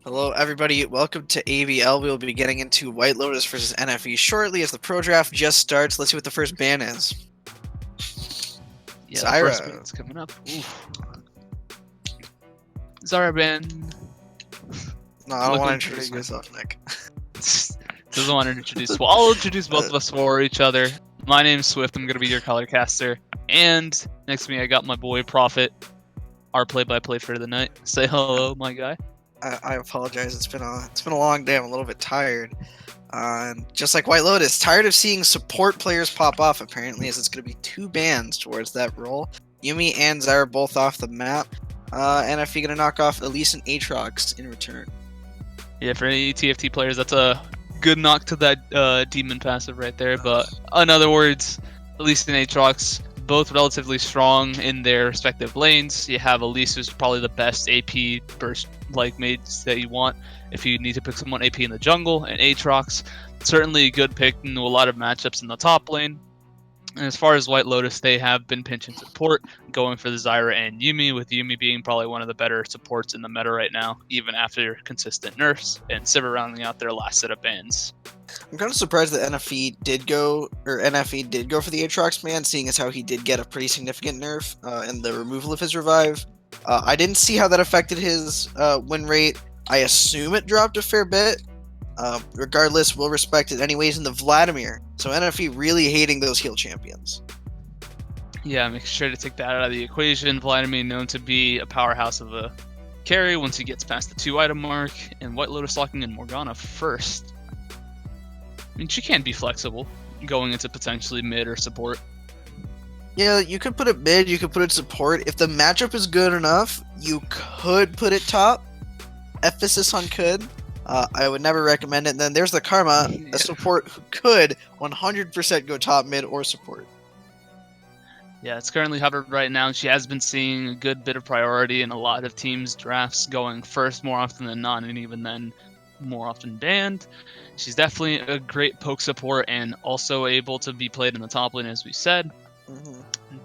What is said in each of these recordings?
Hello, everybody. Welcome to ABL. We will be getting into White Lotus versus NFE shortly as the pro draft just starts. Let's see what the first ban is. Yeah, the first Zyra. ban's coming up. Oof. Zara ban. No, I don't want to Looking introduce pretty good. myself, Nick. Doesn't want to introduce. Well, I'll introduce both of us for each other. My name's Swift. I'm gonna be your color caster. And next to me, I got my boy Prophet, our play-by-play for the night. Say hello, my guy. I apologize. It's been a long day. I'm a little bit tired. Just like White Lotus, tired of seeing support players pop off. Apparently, as it's going to be two bans towards that role. Yumi and Zyra both off the map. NFE going to knock off Elise and Aatrox in return. Yeah, for any TFT players, that's a good knock to that demon passive right there. But in other words, Elise and Aatrox, both relatively strong in their respective lanes. You have Elise, who's probably the best AP burst like mates that you want if you need to pick someone AP in the jungle, and Aatrox, certainly a good pick into a lot of matchups in the top lane. And as far as White Lotus, they have been pinching support, going for the Zyra and Yumi, with Yumi being probably one of the better supports in the meta right now, even after consistent nerfs, and Sivir rounding out their last set of bans. I'm kind of surprised that NFE did go for the Aatrox man, seeing as how he did get a pretty significant nerf in the removal of his revive. I didn't see how that affected his win rate. I assume it dropped a fair bit. Regardless, we'll respect it anyways in the Vladimir. So NFE really hating those heal champions. Yeah, make sure to take that out of the equation. Vladimir known to be a powerhouse of a carry once he gets past the 2-item mark, and White Lotus locking in Morgana first. I mean, she can be flexible, going into potentially mid or support. Yeah, you could put it mid, you could put it support. If the matchup is good enough, you could put it top. Emphasis on could. I would never recommend it. And then there's the Karma, a support who could 100% go top, mid, or support. Yeah, it's currently hovered right now. She has been seeing a good bit of priority in a lot of teams' drafts, going first more often than not, and even then more often banned. She's definitely a great poke support and also able to be played in the top lane, as we said.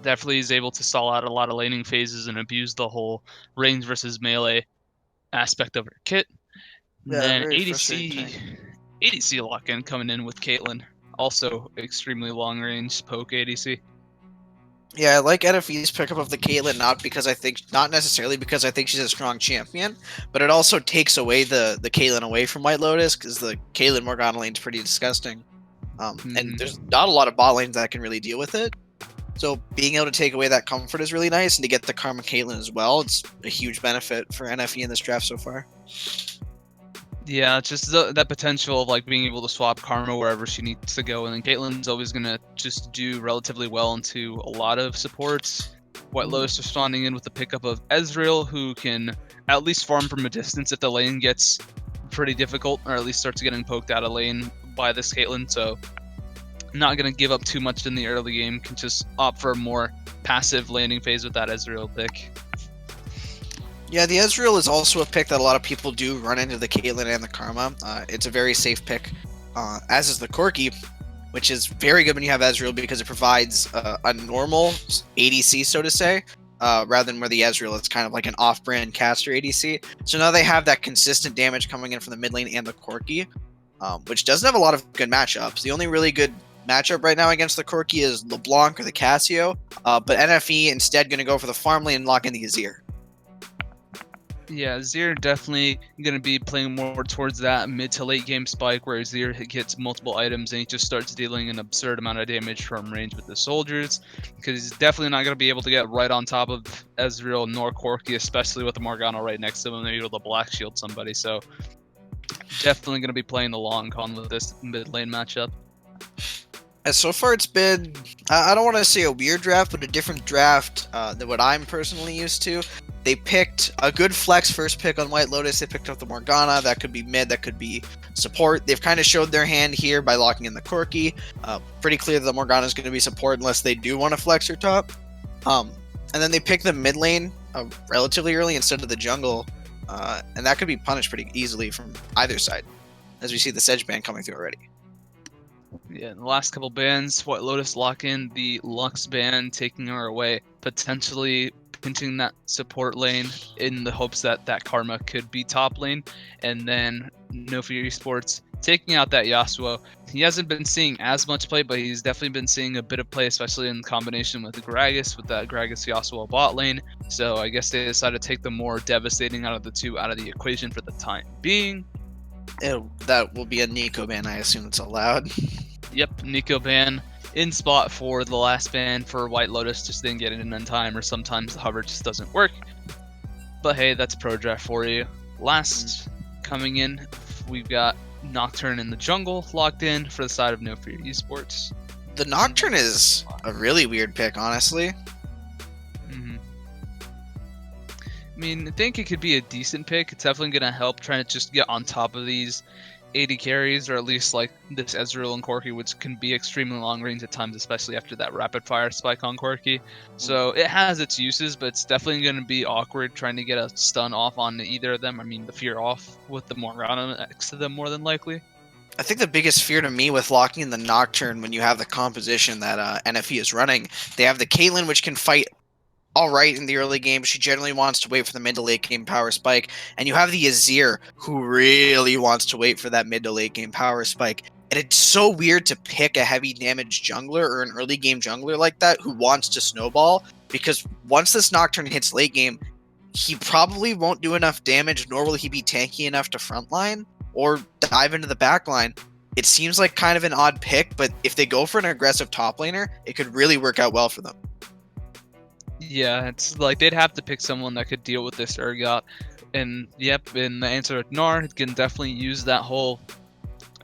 Definitely is able to stall out a lot of laning phases and abuse the whole range versus melee aspect of her kit. Yeah, Then very frustrating. ADC lock-in coming in with Caitlyn, also extremely long range poke ADC. Yeah, I like NFE's pickup of the Caitlyn, not necessarily because I think she's a strong champion, but it also takes away the Caitlyn away from White Lotus, because the Caitlyn Morgana lane's pretty disgusting. And there's not a lot of bot lanes that can really deal with it. So being able to take away that comfort is really nice, and to get the Karma Caitlyn as well, it's a huge benefit for NFE in this draft so far. Yeah, just that potential of like being able to swap Karma wherever she needs to go, and then Caitlyn's always gonna just do relatively well into a lot of supports. White Lotus responding in with the pickup of Ezreal, who can at least farm from a distance if the lane gets pretty difficult, or at least starts getting poked out of lane by this Caitlyn. So not gonna give up too much in the early game. Can just opt for a more passive landing phase with that Ezreal pick. Yeah, the Ezreal is also a pick that a lot of people do run into the Caitlyn and the Karma. It's a very safe pick, as is the Corki, which is very good when you have Ezreal because it provides a normal ADC, so to say, rather than where the Ezreal it's kind of like an off-brand caster ADC. So now they have that consistent damage coming in from the mid lane and the Corki, which doesn't have a lot of good matchups. The only really good matchup right now against the Corki is LeBlanc or the Cassio, but NFE instead going to go for the farm lane and lock in the Azir. Yeah, Azir definitely going to be playing more towards that mid to late game spike where Azir gets multiple items and he just starts dealing an absurd amount of damage from range with the soldiers, because he's definitely not going to be able to get right on top of Ezreal nor Corki, especially with the Morgana right next to him and able to black shield somebody. So definitely going to be playing the long con with this mid lane matchup. And so far it's been, I don't want to say a weird draft, but a different draft than what I'm personally used to. They picked a good flex first pick on White Lotus. They picked up the Morgana. That could be mid. That could be support. They've kind of showed their hand here by locking in the Corki. Pretty clear that the Morgana is going to be support unless they do want to flex her top. And then they picked the mid lane relatively early instead of the jungle. And that could be punished pretty easily from either side, as we see the Sedge ban coming through already. Yeah, in the last couple bans, White Lotus lock in the Lux ban, taking her away, potentially pinching that support lane in the hopes that that Karma could be top lane, and then No Fear Esports taking out that Yasuo. He hasn't been seeing as much play, but he's definitely been seeing a bit of play, especially in combination with the Gragas, with that Gragas Yasuo bot lane. So I guess they decided to take the more devastating out of the two out of the equation for the time being. That will be a Nico ban, I assume it's allowed. Yep, Nico ban in spot for the last ban for White Lotus, just didn't get it in time, or sometimes the hover just doesn't work. But hey, that's pro draft for you. Last coming in, we've got Nocturne in the jungle locked in for the side of No Fear Esports. The Nocturne is a really weird pick, honestly. I mean, I think it could be a decent pick. It's definitely going to help trying to just get on top of these 80 carries, or at least like this Ezreal and Corki, which can be extremely long range at times, especially after that rapid fire spike on Corki. So it has its uses, but it's definitely going to be awkward trying to get a stun off on either of them. I mean, the fear off with the Morgana next to them more than likely. I think the biggest fear to me with locking in the Nocturne when you have the composition that NFE is running, they have the Caitlyn, which can fight all right in the early game. She generally wants to wait for the mid to late game power spike, and you have the Azir, who really wants to wait for that mid to late game power spike. And it's so weird to pick a heavy damage jungler or an early game jungler like that who wants to snowball, because once this Nocturne hits late game, he probably won't do enough damage, nor will he be tanky enough to frontline or dive into the backline. It seems like kind of an odd pick, but if they go for an aggressive top laner, it could really work out well for them. Yeah, it's like they'd have to pick someone that could deal with this Urgot. And yep, in the answer at Gnar, can definitely use that whole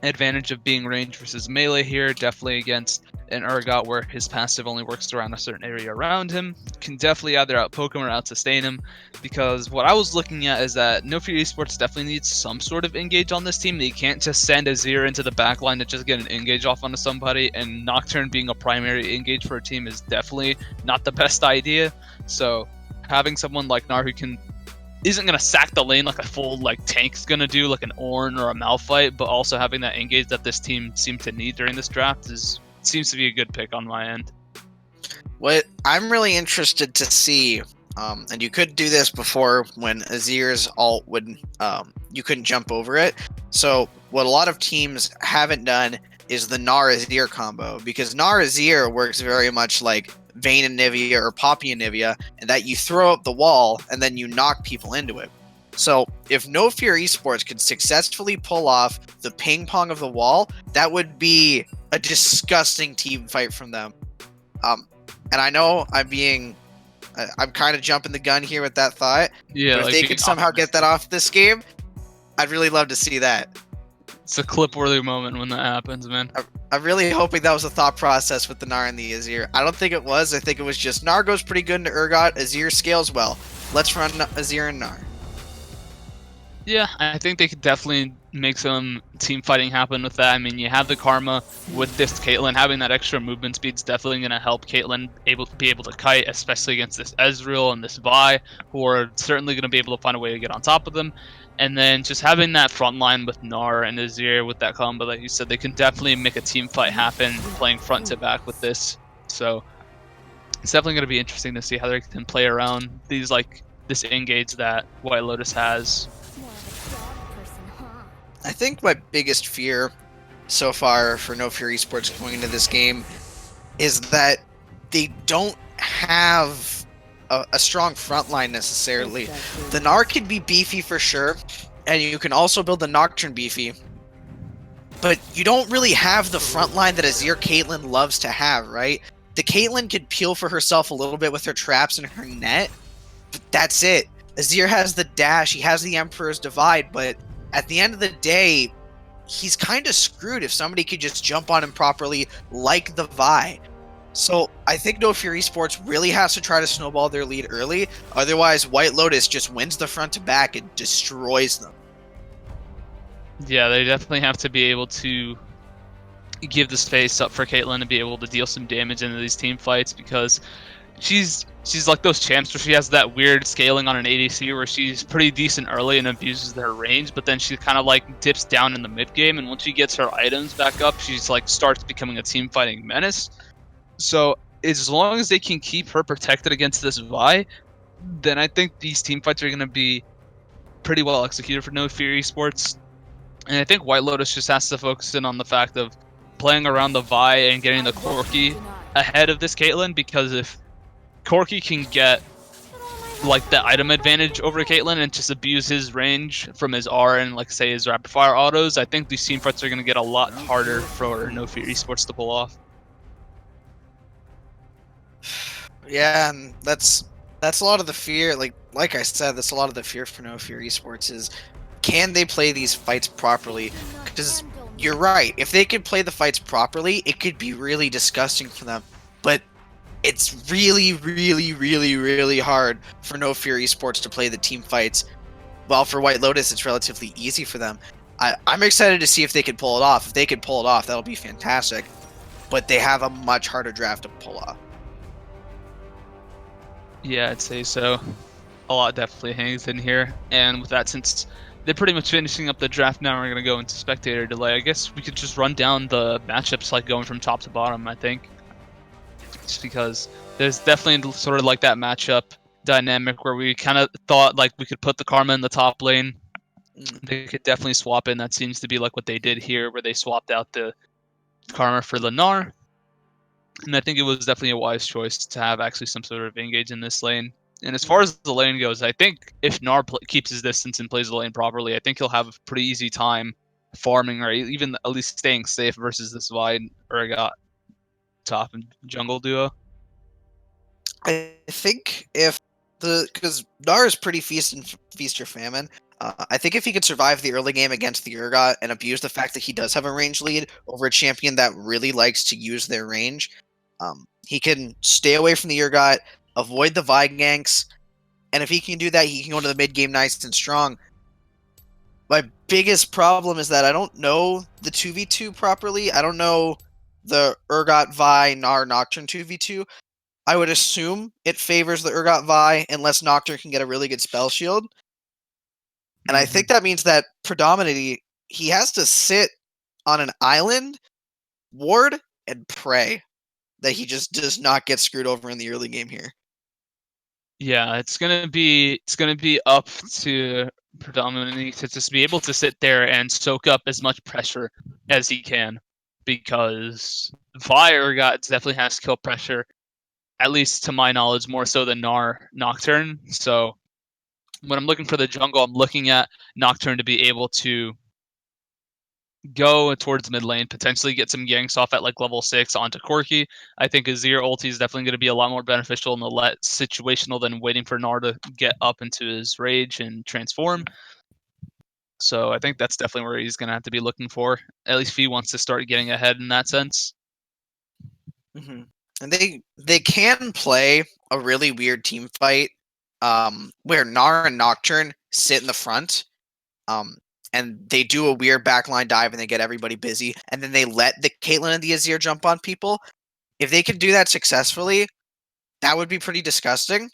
advantage of being range versus melee here, definitely against an Urgot where his passive only works around a certain area around him. Can definitely either outpoke him or out-sustain him, because what I was looking at is that No Fear Esports definitely needs some sort of engage on this team. They can't just send Azir into the backline to just get an engage off onto somebody, and Nocturne being a primary engage for a team is definitely not the best idea. So having someone like Gnar who isn't going to sack the lane like a full tank's going to do, like an Ornn or a Malphite, but also having that engage that this team seemed to need during this draft seems to be a good pick on my end. What I'm really interested to see, and you could do this before when Azir's ult would, you couldn't jump over it. So what a lot of teams haven't done is the Gnar Azir combo, because Gnar Azir works very much like Vayne and Nivea or Poppy and Nivea, and that you throw up the wall and then you knock people into it. So if No Fear Esports could successfully pull off the ping pong of the wall, that would be a disgusting team fight from them. And I know I'm kind of jumping the gun here with that thought. Yeah, but if they could somehow get that off this game, I'd really love to see that. It's a clip-worthy moment when that happens, man. I'm really hoping that was a thought process with the Gnar and the Azir. I don't think it was. I think it was just Gnar goes pretty good into Urgot, Azir scales well. Let's run Azir and Gnar. Yeah, I think they could definitely make some team fighting happen with that. I mean, you have the Karma with this Caitlyn. Having that extra movement speed is definitely going to help Caitlyn be able to kite, especially against this Ezreal and this Vi, who are certainly going to be able to find a way to get on top of them. And then just having that front line with Gnar and Azir with that combo, like you said, they can definitely make a team fight happen playing front to back with this. So it's definitely going to be interesting to see how they can play around this engage that White Lotus has. I think my biggest fear so far for No Fear Esports going into this game is that they don't have a strong front line necessarily. The Gnar can be beefy for sure, and you can also build the Nocturne beefy, but you don't really have the front line that Azir Caitlyn loves to have, right? The Caitlyn could peel for herself a little bit with her traps and her net, but that's it. Azir has the dash, he has the Emperor's Divide, but at the end of the day, he's kind of screwed if somebody could just jump on him properly like the Vi. So I think No Fear Esports really has to try to snowball their lead early. Otherwise, White Lotus just wins the front to back and destroys them. Yeah, they definitely have to be able to give the space up for Caitlyn to be able to deal some damage into these team fights, because she's like those champs where she has that weird scaling on an ADC where she's pretty decent early and abuses their range, but then she kind of dips down in the mid game, and once she gets her items back up, she's starts becoming a team fighting menace. So as long as they can keep her protected against this Vi, then I think these team fights are going to be pretty well executed for No Fear Esports. And I think White Lotus just has to focus in on the fact of playing around the Vi and getting the Corki ahead of this Caitlyn, because if Corki can get like the item advantage over Caitlyn and just abuse his range from his R and like say his rapid fire autos, I think these team fights are going to get a lot harder for No Fear Esports to pull off. Yeah, and that's a lot of the fear. Like I said, that's a lot of the fear for No Fear Esports is, can they play these fights properly? Because you're right, if they could play the fights properly, it could be really disgusting for them. But it's really, really, really, really hard for No Fear Esports to play the team fights. While for White Lotus, it's relatively easy for them. I'm excited to see if they can pull it off. If they can pull it off, that'll be fantastic. But they have a much harder draft to pull off. Yeah, I'd say so. A lot definitely hangs in here. And with that, since they're pretty much finishing up the draft now, we're going to go into spectator delay. I guess we could just run down the matchups, like going from top to bottom, I think. Just because there's definitely sort of like that matchup dynamic where we kind of thought like we could put the Karma in the top lane. They could definitely swap in. That seems to be like what they did here, where they swapped out the Karma for Lennar. And I think it was definitely a wise choice to have actually some sort of engage in this lane. And as far as the lane goes, I think if Nar keeps his distance and plays the lane properly, I think he'll have a pretty easy time farming or even at least staying safe versus this wide Urgot top and jungle duo. I think if because Nar is pretty feast or famine. I think if he could survive the early game against the Urgot and abuse the fact that he does have a range lead over a champion that really likes to use their range, he can stay away from the Urgot, avoid the Vi ganks, and if he can do that, he can go into the mid game nice and strong. My biggest problem is that I don't know the 2v2 properly. I don't know the Urgot Vi Nar Nocturne 2v2. I would assume it favors the Urgot Vi unless Nocturne can get a really good spell shield. And I think that means that predominantly he has to sit on an island, ward, and pray that he just does not get screwed over in the early game here. Yeah, it's gonna be up to predominantly to just be able to sit there and soak up as much pressure as he can, because Urgot definitely has kill pressure, at least to my knowledge, more so than Nocturne. So when I'm looking for the jungle, I'm looking at Nocturne to be able to go towards mid lane, potentially get some ganks off at like level 6 onto Corki. I think Azir ulti is definitely going to be a lot more beneficial in the situational than waiting for Gnar to get up into his rage and transform. So I think that's definitely where he's going to have to be looking for, at least if he wants to start getting ahead in that sense. Mm-hmm. And they can play a really weird team fight where Gnar and Nocturne sit in the front, and they do a weird backline dive and they get everybody busy, and then they let the Caitlyn and the Azir jump on people. If they could do that successfully, that would be pretty disgusting.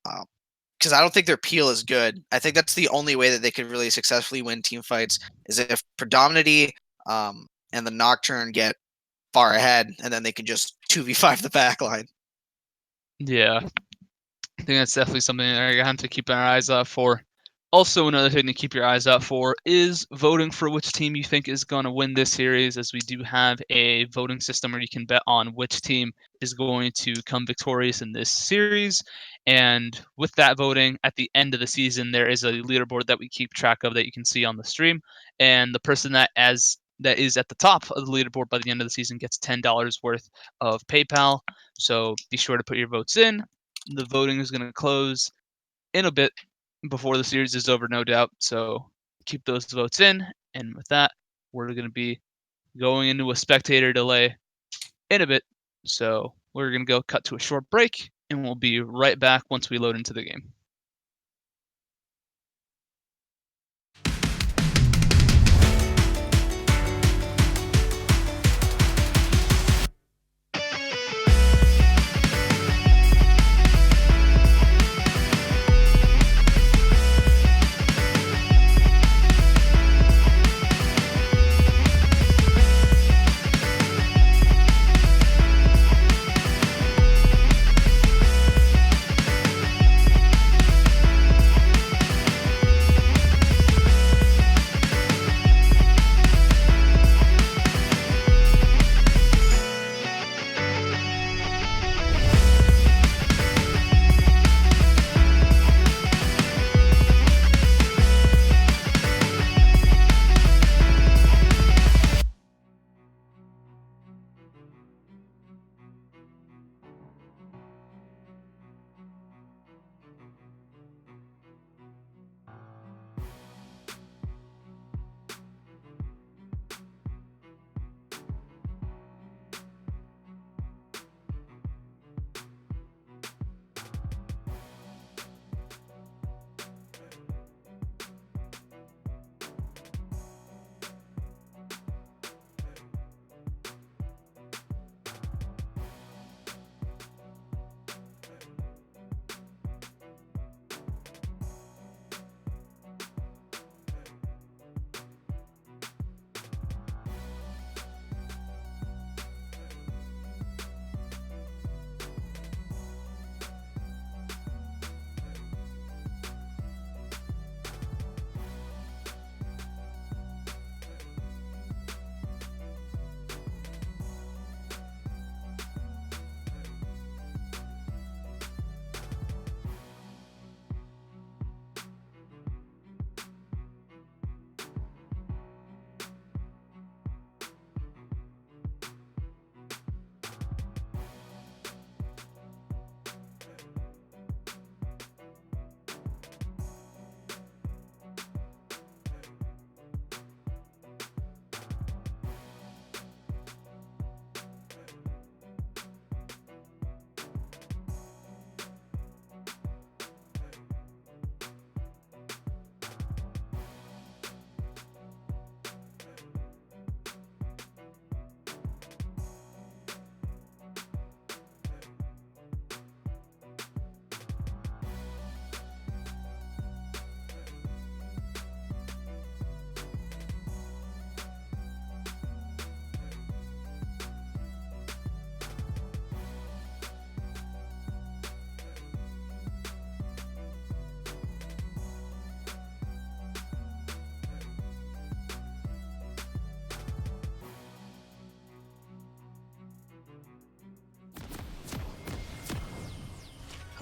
Because I don't think their peel is good. I think that's the only way that they could really successfully win team fights is if Predominity and the Nocturne get far ahead, and then they can just 2v5 the backline. Yeah, I think that's definitely something that we're going to have to keep our eyes out for. Also, another thing to keep your eyes out for is voting for which team you think is going to win this series, as we do have a voting system where you can bet on which team is going to come victorious in this series. And with that voting, at the end of the season, there is a leaderboard that we keep track of that you can see on the stream. And the person that is at the top of the leaderboard by the end of the season gets $10 worth of PayPal. So be sure to put your votes in. The voting is going to close in a bit before the series is over, no doubt. So keep those votes in. And with that, we're going to be going into a spectator delay in a bit. So we're going to go cut to a short break, and we'll be right back once we load into the game.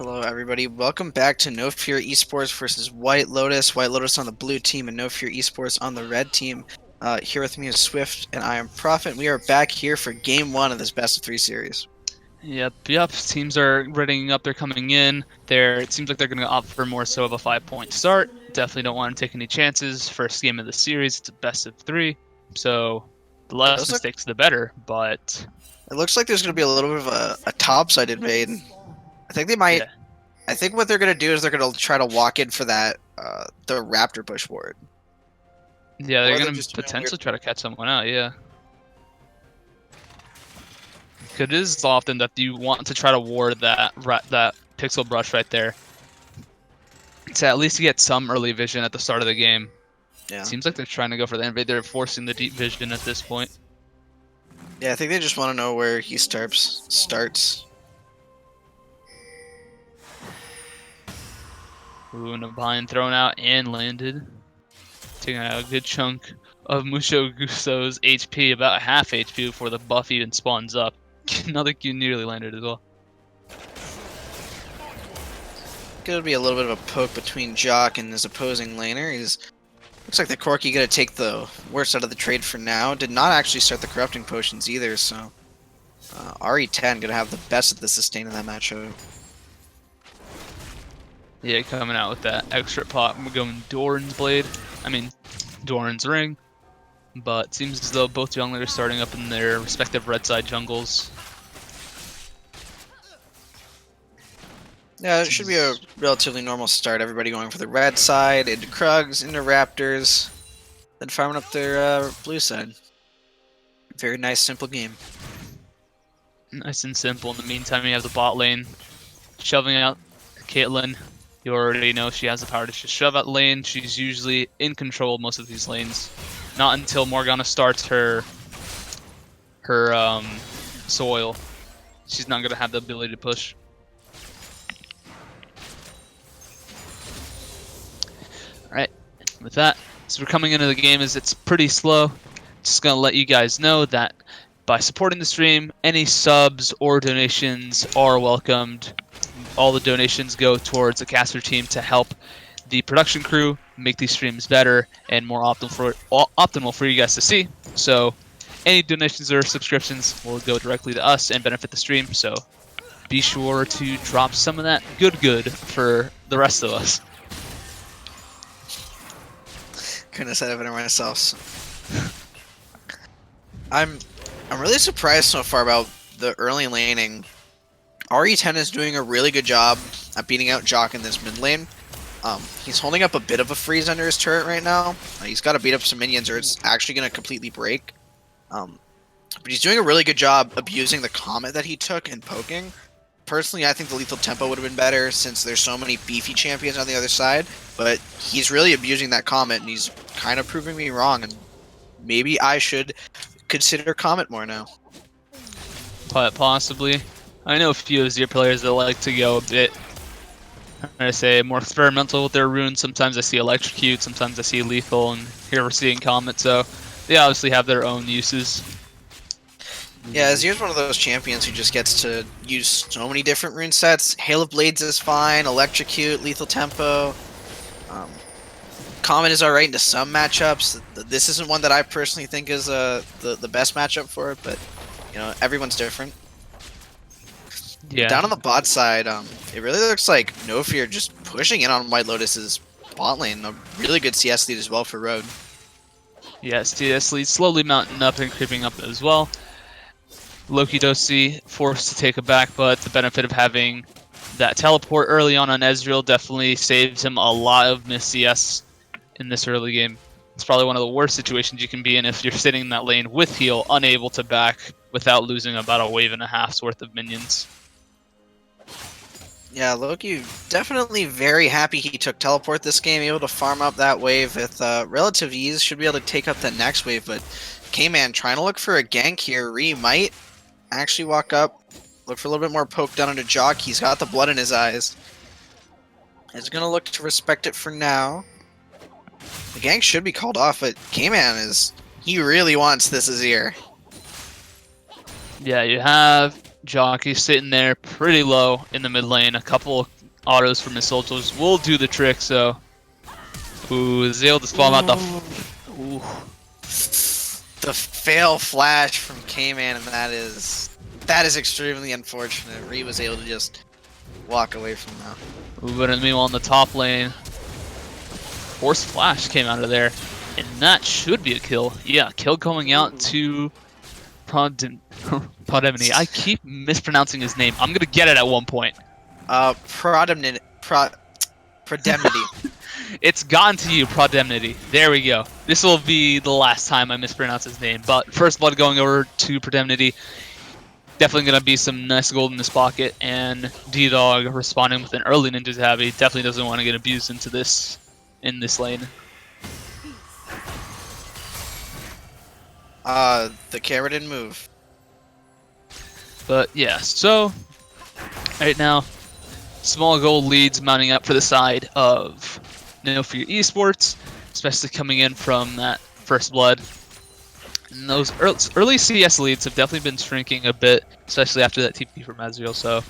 Hello, everybody. Welcome back to No Fear Esports versus White Lotus. White Lotus on the blue team and No Fear Esports on the red team. Here with me is Swift, and I am Prophet. We are back here for Game 1 of this best-of-3 series. Yep. Teams are readying up. They're coming in. It seems like they're going to opt for more so of a 5-point start. Definitely don't want to take any chances. First game of the series. It's a best of 3. So the less mistakes, the better. But it looks like there's going to be a little bit of a topside invade. I think they might. Yeah. I think what they're going to do is they're going to try to walk in for that the Raptor push board. Yeah, they're going to potentially try to catch someone out. Yeah. It is often that you want to try to ward that pixel brush right there to at least get some early vision at the start of the game. Yeah. Seems like they're trying to go for the invade. They're forcing the deep vision at this point. Yeah, I think they just want to know where he starts. Ooh, and a bind thrown out and landed. Taking out a good chunk of Musho Guso's HP, about half HP before the buff even spawns up. Another Q nearly landed as well. Gonna be a little bit of a poke between Jock and his opposing laner. Looks like the Corki gonna take the worst out of the trade for now. Did not actually start the corrupting potions either, so RE10 gonna have the best of the sustain in that matchup. Yeah, coming out with that extra pop. We're going Doran's blade. Doran's ring. But seems as though both junglers are starting up in their respective red side jungles. Yeah, it should be a relatively normal start. Everybody going for the red side, into Krugs, into Raptors, then farming up their blue side. Very nice, simple game. Nice and simple. In the meantime, you have the bot lane shoving out Caitlyn. You already know she has the power to just shove out lane. She's usually in control of most of these lanes. Not until Morgana starts her soil. She's not going to have the ability to push. Alright, with that, as we're coming into the game, it's pretty slow. Just going to let you guys know that by supporting the stream, any subs or donations are welcomed. All the donations go towards the caster team to help the production crew make these streams better and more optimal for you guys to see. So any donations or subscriptions will go directly to us and benefit the stream. So be sure to drop some of that good for the rest of us. Couldn't have said it better myself. I'm really surprised so far about the early laning. RE10 is doing a really good job at beating out Jock in this mid lane. He's holding up a bit of a freeze under his turret right now. He's got to beat up some minions or it's actually going to completely break. But he's doing a really good job abusing the comet that he took and poking. Personally, I think the lethal tempo would have been better since there's so many beefy champions on the other side. But he's really abusing that comet and he's kind of proving me wrong. And maybe I should consider comet more now. Possibly. I know a few of your players that like to go a bit, more experimental with their runes. Sometimes I see electrocute, sometimes I see lethal, and here we're seeing comet. So they obviously have their own uses. Yeah, Azir's one of those champions who just gets to use so many different rune sets. Hail of Blades is fine, electrocute, lethal tempo. Comet is alright into some matchups. This isn't one that I personally think is the best matchup for it, but everyone's different. Yeah. Down on the bot side, it really looks like No Fear just pushing in on White Lotus's bot lane. A really good CS lead as well for Road. Yeah, CS lead slowly mounting up and creeping up as well. Loki Dosi forced to take it back, but the benefit of having that teleport early on Ezreal definitely saves him a lot of miss CS in this early game. It's probably one of the worst situations you can be in if you're sitting in that lane with heal, unable to back without losing about a wave and a half's worth of minions. Yeah, Loki definitely very happy he took teleport this game, able to farm up that wave with relative ease, should be able to take up that next wave, but K-Man trying to look for a gank here. Ree might actually walk up, look for a little bit more poke down into Jock. He's got the blood in his eyes. He's going to look to respect it for now. The gank should be called off, but K-Man he really wants this Azir. Yeah, you have Jockey sitting there pretty low in the mid lane. A couple autos from his soldiers will do the trick, so. Ooh, is able to spawn out the. Ooh. The fail flash from K-Man, and that is extremely unfortunate. Ree was able to just walk away from that. Ooh, but meanwhile in the top lane, Force Flash came out of there, and that should be a kill. Yeah, kill going out to Podemini. I keep mispronouncing his name. I'm gonna get it at one point. Prodemnity. It's gotten to you, Prodemnity. There we go. This will be the last time I mispronounce his name. But first blood going over to Prodemnity. Definitely going to be some nice gold in his pocket. And D-Dog responding with an early Ninja Tabby. Definitely doesn't want to get abused into this in this lane. The camera didn't move. But yeah, so right now, small gold leads mounting up for the side of No Fear eSports, especially coming in from that first blood. And those early CS leads have definitely been shrinking a bit, especially after that TP from Azrael. So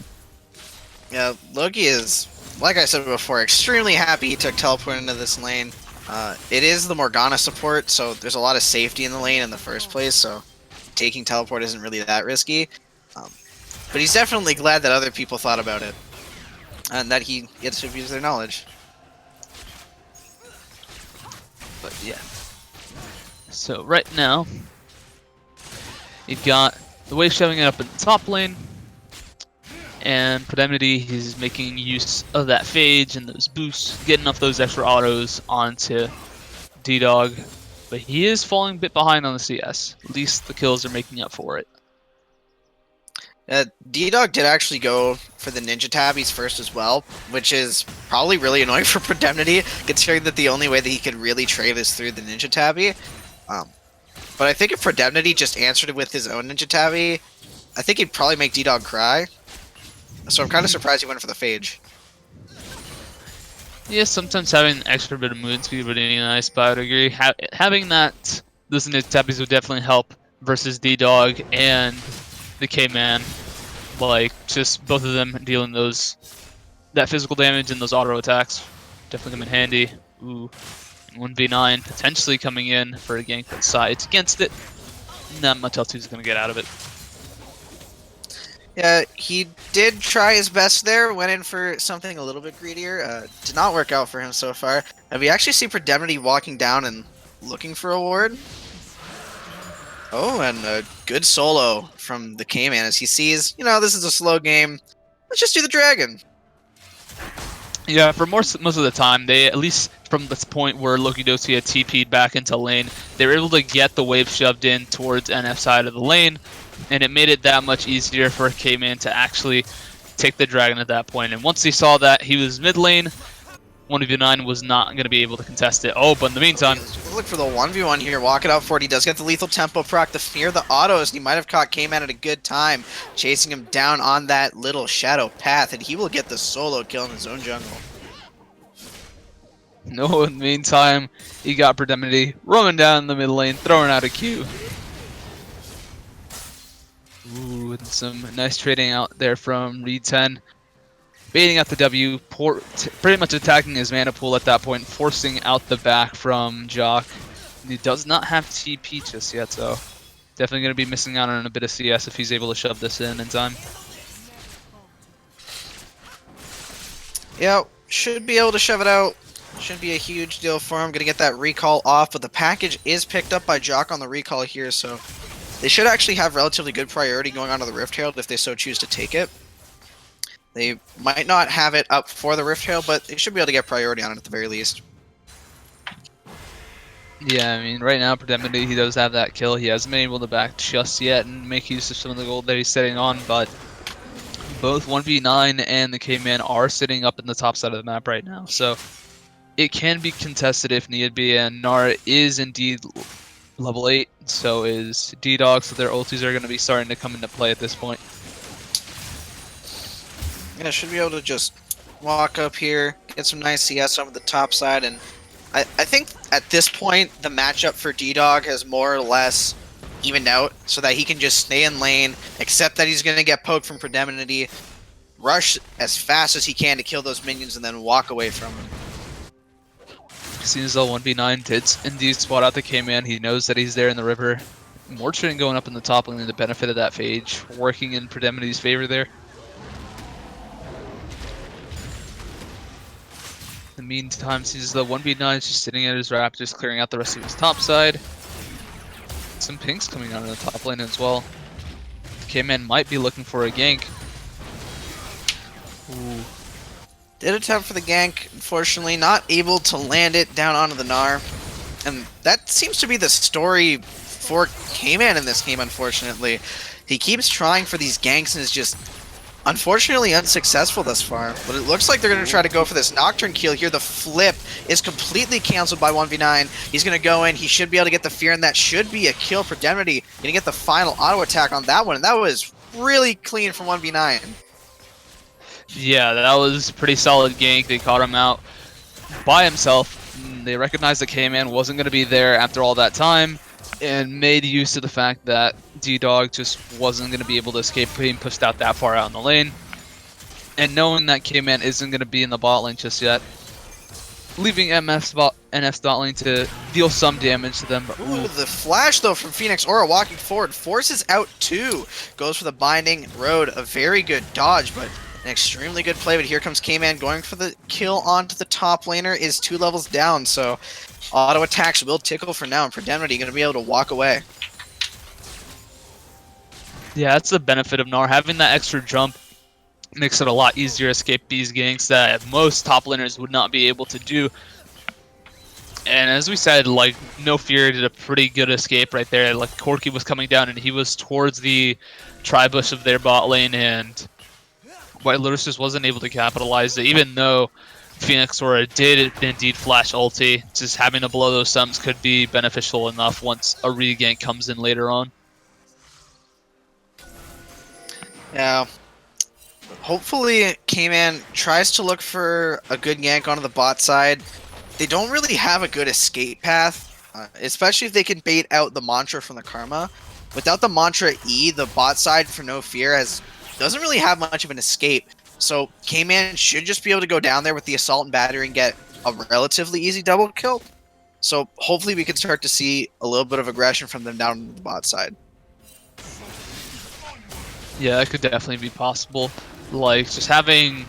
yeah, Loki is, like I said before, extremely happy he took teleport into this lane. It is the Morgana support, so there's a lot of safety in the lane in the first place, so taking teleport isn't really that risky. But he's definitely glad that other people thought about it, and that he gets to use their knowledge. But yeah. So right now, you've got the wave shoving it up in the top lane, and Prodemnity, he's making use of that phage and those boosts, getting off those extra autos onto D-Dog. But he is falling a bit behind on the CS. At least the kills are making up for it. D-Dog did actually go for the Ninja Tabbies first as well, which is probably really annoying for Prodemnity, considering that the only way that he could really trade is through the Ninja Tabby. But I think if Prodemnity just answered it with his own Ninja Tabby, I think he'd probably make D-Dog cry. So I'm kind of surprised he went for the Phage. Yeah, sometimes having an extra bit of movement speed would be nice, but I would agree. Having that, those Ninja Tabbies would definitely help versus D-Dog and the K-Man. Like, just both of them dealing that physical damage and those auto attacks. Definitely come in handy. Ooh. 1v9 potentially coming in for a gank that sides against it. Not much else he's going to get out of it. Yeah, he did try his best there, went in for something a little bit greedier. Did not work out for him so far. And we actually see Prodemnity walking down and looking for a ward. Oh, and a good solo from the K-Man as he sees, this is a slow game. Let's just do the dragon. Yeah, for most of the time, they, at least from this point where Lokidosi had TP'd back into lane, they were able to get the wave shoved in towards NF side of the lane, and it made it that much easier for K-Man to actually take the dragon at that point. And once he saw that he was mid lane, 1v9 was not going to be able to contest it. Oh, but in the meantime, look for the 1v1 here. Walk it out for it. He does get the lethal tempo proc, the fear, the autos. And he might have caught K-Man at a good time, chasing him down on that little shadow path, and he will get the solo kill in his own jungle. No, in the meantime, he got Prodemnity roaming down the mid lane, throwing out a Q. Ooh, and some nice trading out there from Reed 10. Baiting out the W, pretty much attacking his mana pool at that point, forcing out the back from Jock. He does not have TP just yet, so definitely going to be missing out on a bit of CS if he's able to shove this in time. Yeah, should be able to shove it out. Shouldn't be a huge deal for him. Going to get that recall off, but the package is picked up by Jock on the recall here, so they should actually have relatively good priority going on to the Rift Herald if they so choose to take it. They might not have it up for the Rift Herald, but they should be able to get priority on it at the very least. Yeah, I mean, right now, Prodemnity, he does have that kill. He hasn't been able to back just yet and make use of some of the gold that he's sitting on, but both 1v9 and the K-Man are sitting up in the top side of the map right now, so it can be contested if need be, and Nara is indeed level 8, so is D-Dog, so their ultis are going to be starting to come into play at this point. Yeah, should be able to just walk up here, get some nice CS over the top side, and I think at this point the matchup for D-Dog has more or less evened out so that he can just stay in lane, accept that he's going to get poked from Predemnity, rush as fast as he can to kill those minions, and then walk away from him. Seems though 1v9 did indeed spot out the K-Man. He knows that he's there in the river. Mortrin going up in the top lane, the benefit of that phage, working in Predemnity's favor there. In the meantime, sees the 1v9 is just sitting at his Raptors, clearing out the rest of his top side. Some pinks coming out of the top lane as well. K-Man might be looking for a gank. Ooh. Did attempt for the gank, unfortunately, not able to land it down onto the Gnar. And that seems to be the story for K-Man in this game, unfortunately. He keeps trying for these ganks and is just unfortunately unsuccessful thus far. But it looks like they're going to try to go for this Nocturne kill here. The flip is completely canceled by 1v9. He's going to go in. He should be able to get the fear, and that should be a kill for Demnity. Going to get the final auto attack on that one, and that was really clean from 1v9. Yeah, that was a pretty solid gank. They caught him out by himself. They recognized that K-Man wasn't going to be there after all that time and made use of the fact that D-Dog just wasn't going to be able to escape being pushed out that far out in the lane. And knowing that K-Man isn't going to be in the bot lane just yet, leaving NF's bot lane to deal some damage to them. But, ooh, the flash, though, from Phoenix Aura walking forward. Forces out 2. Goes for the Binding Road. A very good dodge, but an extremely good play. But here comes K-Man going for the kill onto the top laner. Is 2 levels down, so auto attacks will tickle for now. And Predemnity going to be able to walk away. yeah, that's the benefit of Gnar. Having that extra jump makes it a lot easier to escape these ganks that most top laners would not be able to do. And as we said, like, No Fear did a pretty good escape right there. Like, Corki was coming down and he was towards the tri-bush of their bot lane, and White Lotus just wasn't able to capitalize it, even though Phoenix Aura did indeed flash ulti. Just having to blow those sums could be beneficial enough once a regank comes in later on. Yeah. Hopefully, K-Man tries to look for a good gank onto the bot side. They don't really have a good escape path, especially if they can bait out the Mantra from the Karma. Without the Mantra E, the bot side for No Fear doesn't really have much of an escape. So K-Man should just be able to go down there with the Assault and Battery and get a relatively easy double kill. So hopefully we can start to see a little bit of aggression from them down on the bot side. Yeah, that could definitely be possible. Like, just having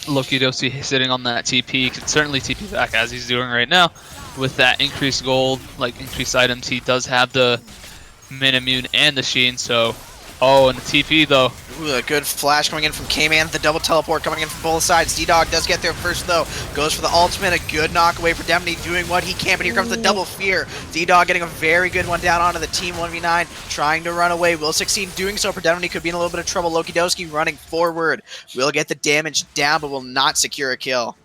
Lokidosi sitting on that TP could certainly TP back as he's doing right now. With that increased gold, like increased items, he does have the Min Immune and the Sheen, so... Oh, and the TP though. Ooh, a good flash coming in from K-Man. The double teleport coming in from both sides. D-Dog does get there first though. Goes for the ultimate. A good knock away for Demnity doing what he can, but here comes the double fear. D-Dog getting a very good one down onto the team 1v9. Trying to run away. Will succeed doing so. Demnity could be in a little bit of trouble. Lokidoski running forward. Will get the damage down, but will not secure a kill.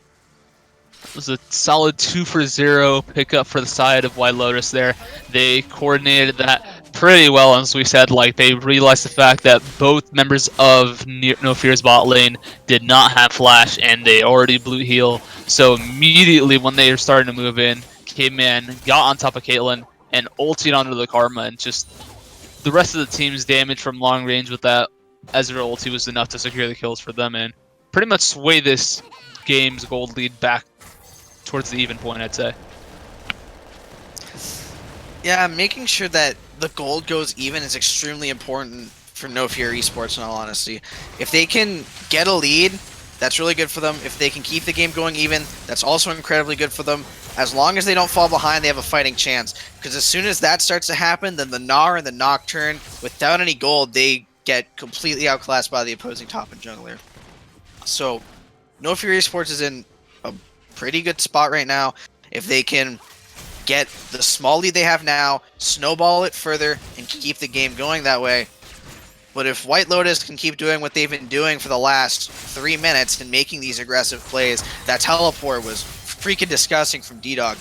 It was a solid 2-for-0 pickup for the side of White Lotus there. They coordinated that pretty well, as we said. Like, they realized the fact that both members of No Fear's bot lane did not have flash, and they already blew heal. So immediately when they were starting to move in, K-Man got on top of Caitlyn and ultied onto the Karma, and just the rest of the team's damage from long range with that Ezreal ulti was enough to secure the kills for them and pretty much sway this game's gold lead back towards the even point, I'd say. Yeah, making sure that the gold goes even is extremely important for No Fear eSports, in all honesty. If they can get a lead, that's really good for them. If they can keep the game going even, that's also incredibly good for them. As long as they don't fall behind, they have a fighting chance. Because as soon as that starts to happen, then the Gnar and the Nocturne, without any gold, they get completely outclassed by the opposing top and jungler. So, No Fear eSports is in a pretty good spot right now. If they can get the small lead they have now, snowball it further, and keep the game going that way. But if White Lotus can keep doing what they've been doing for the last 3 minutes and making these aggressive plays, that teleport was freaking disgusting from D-Dog.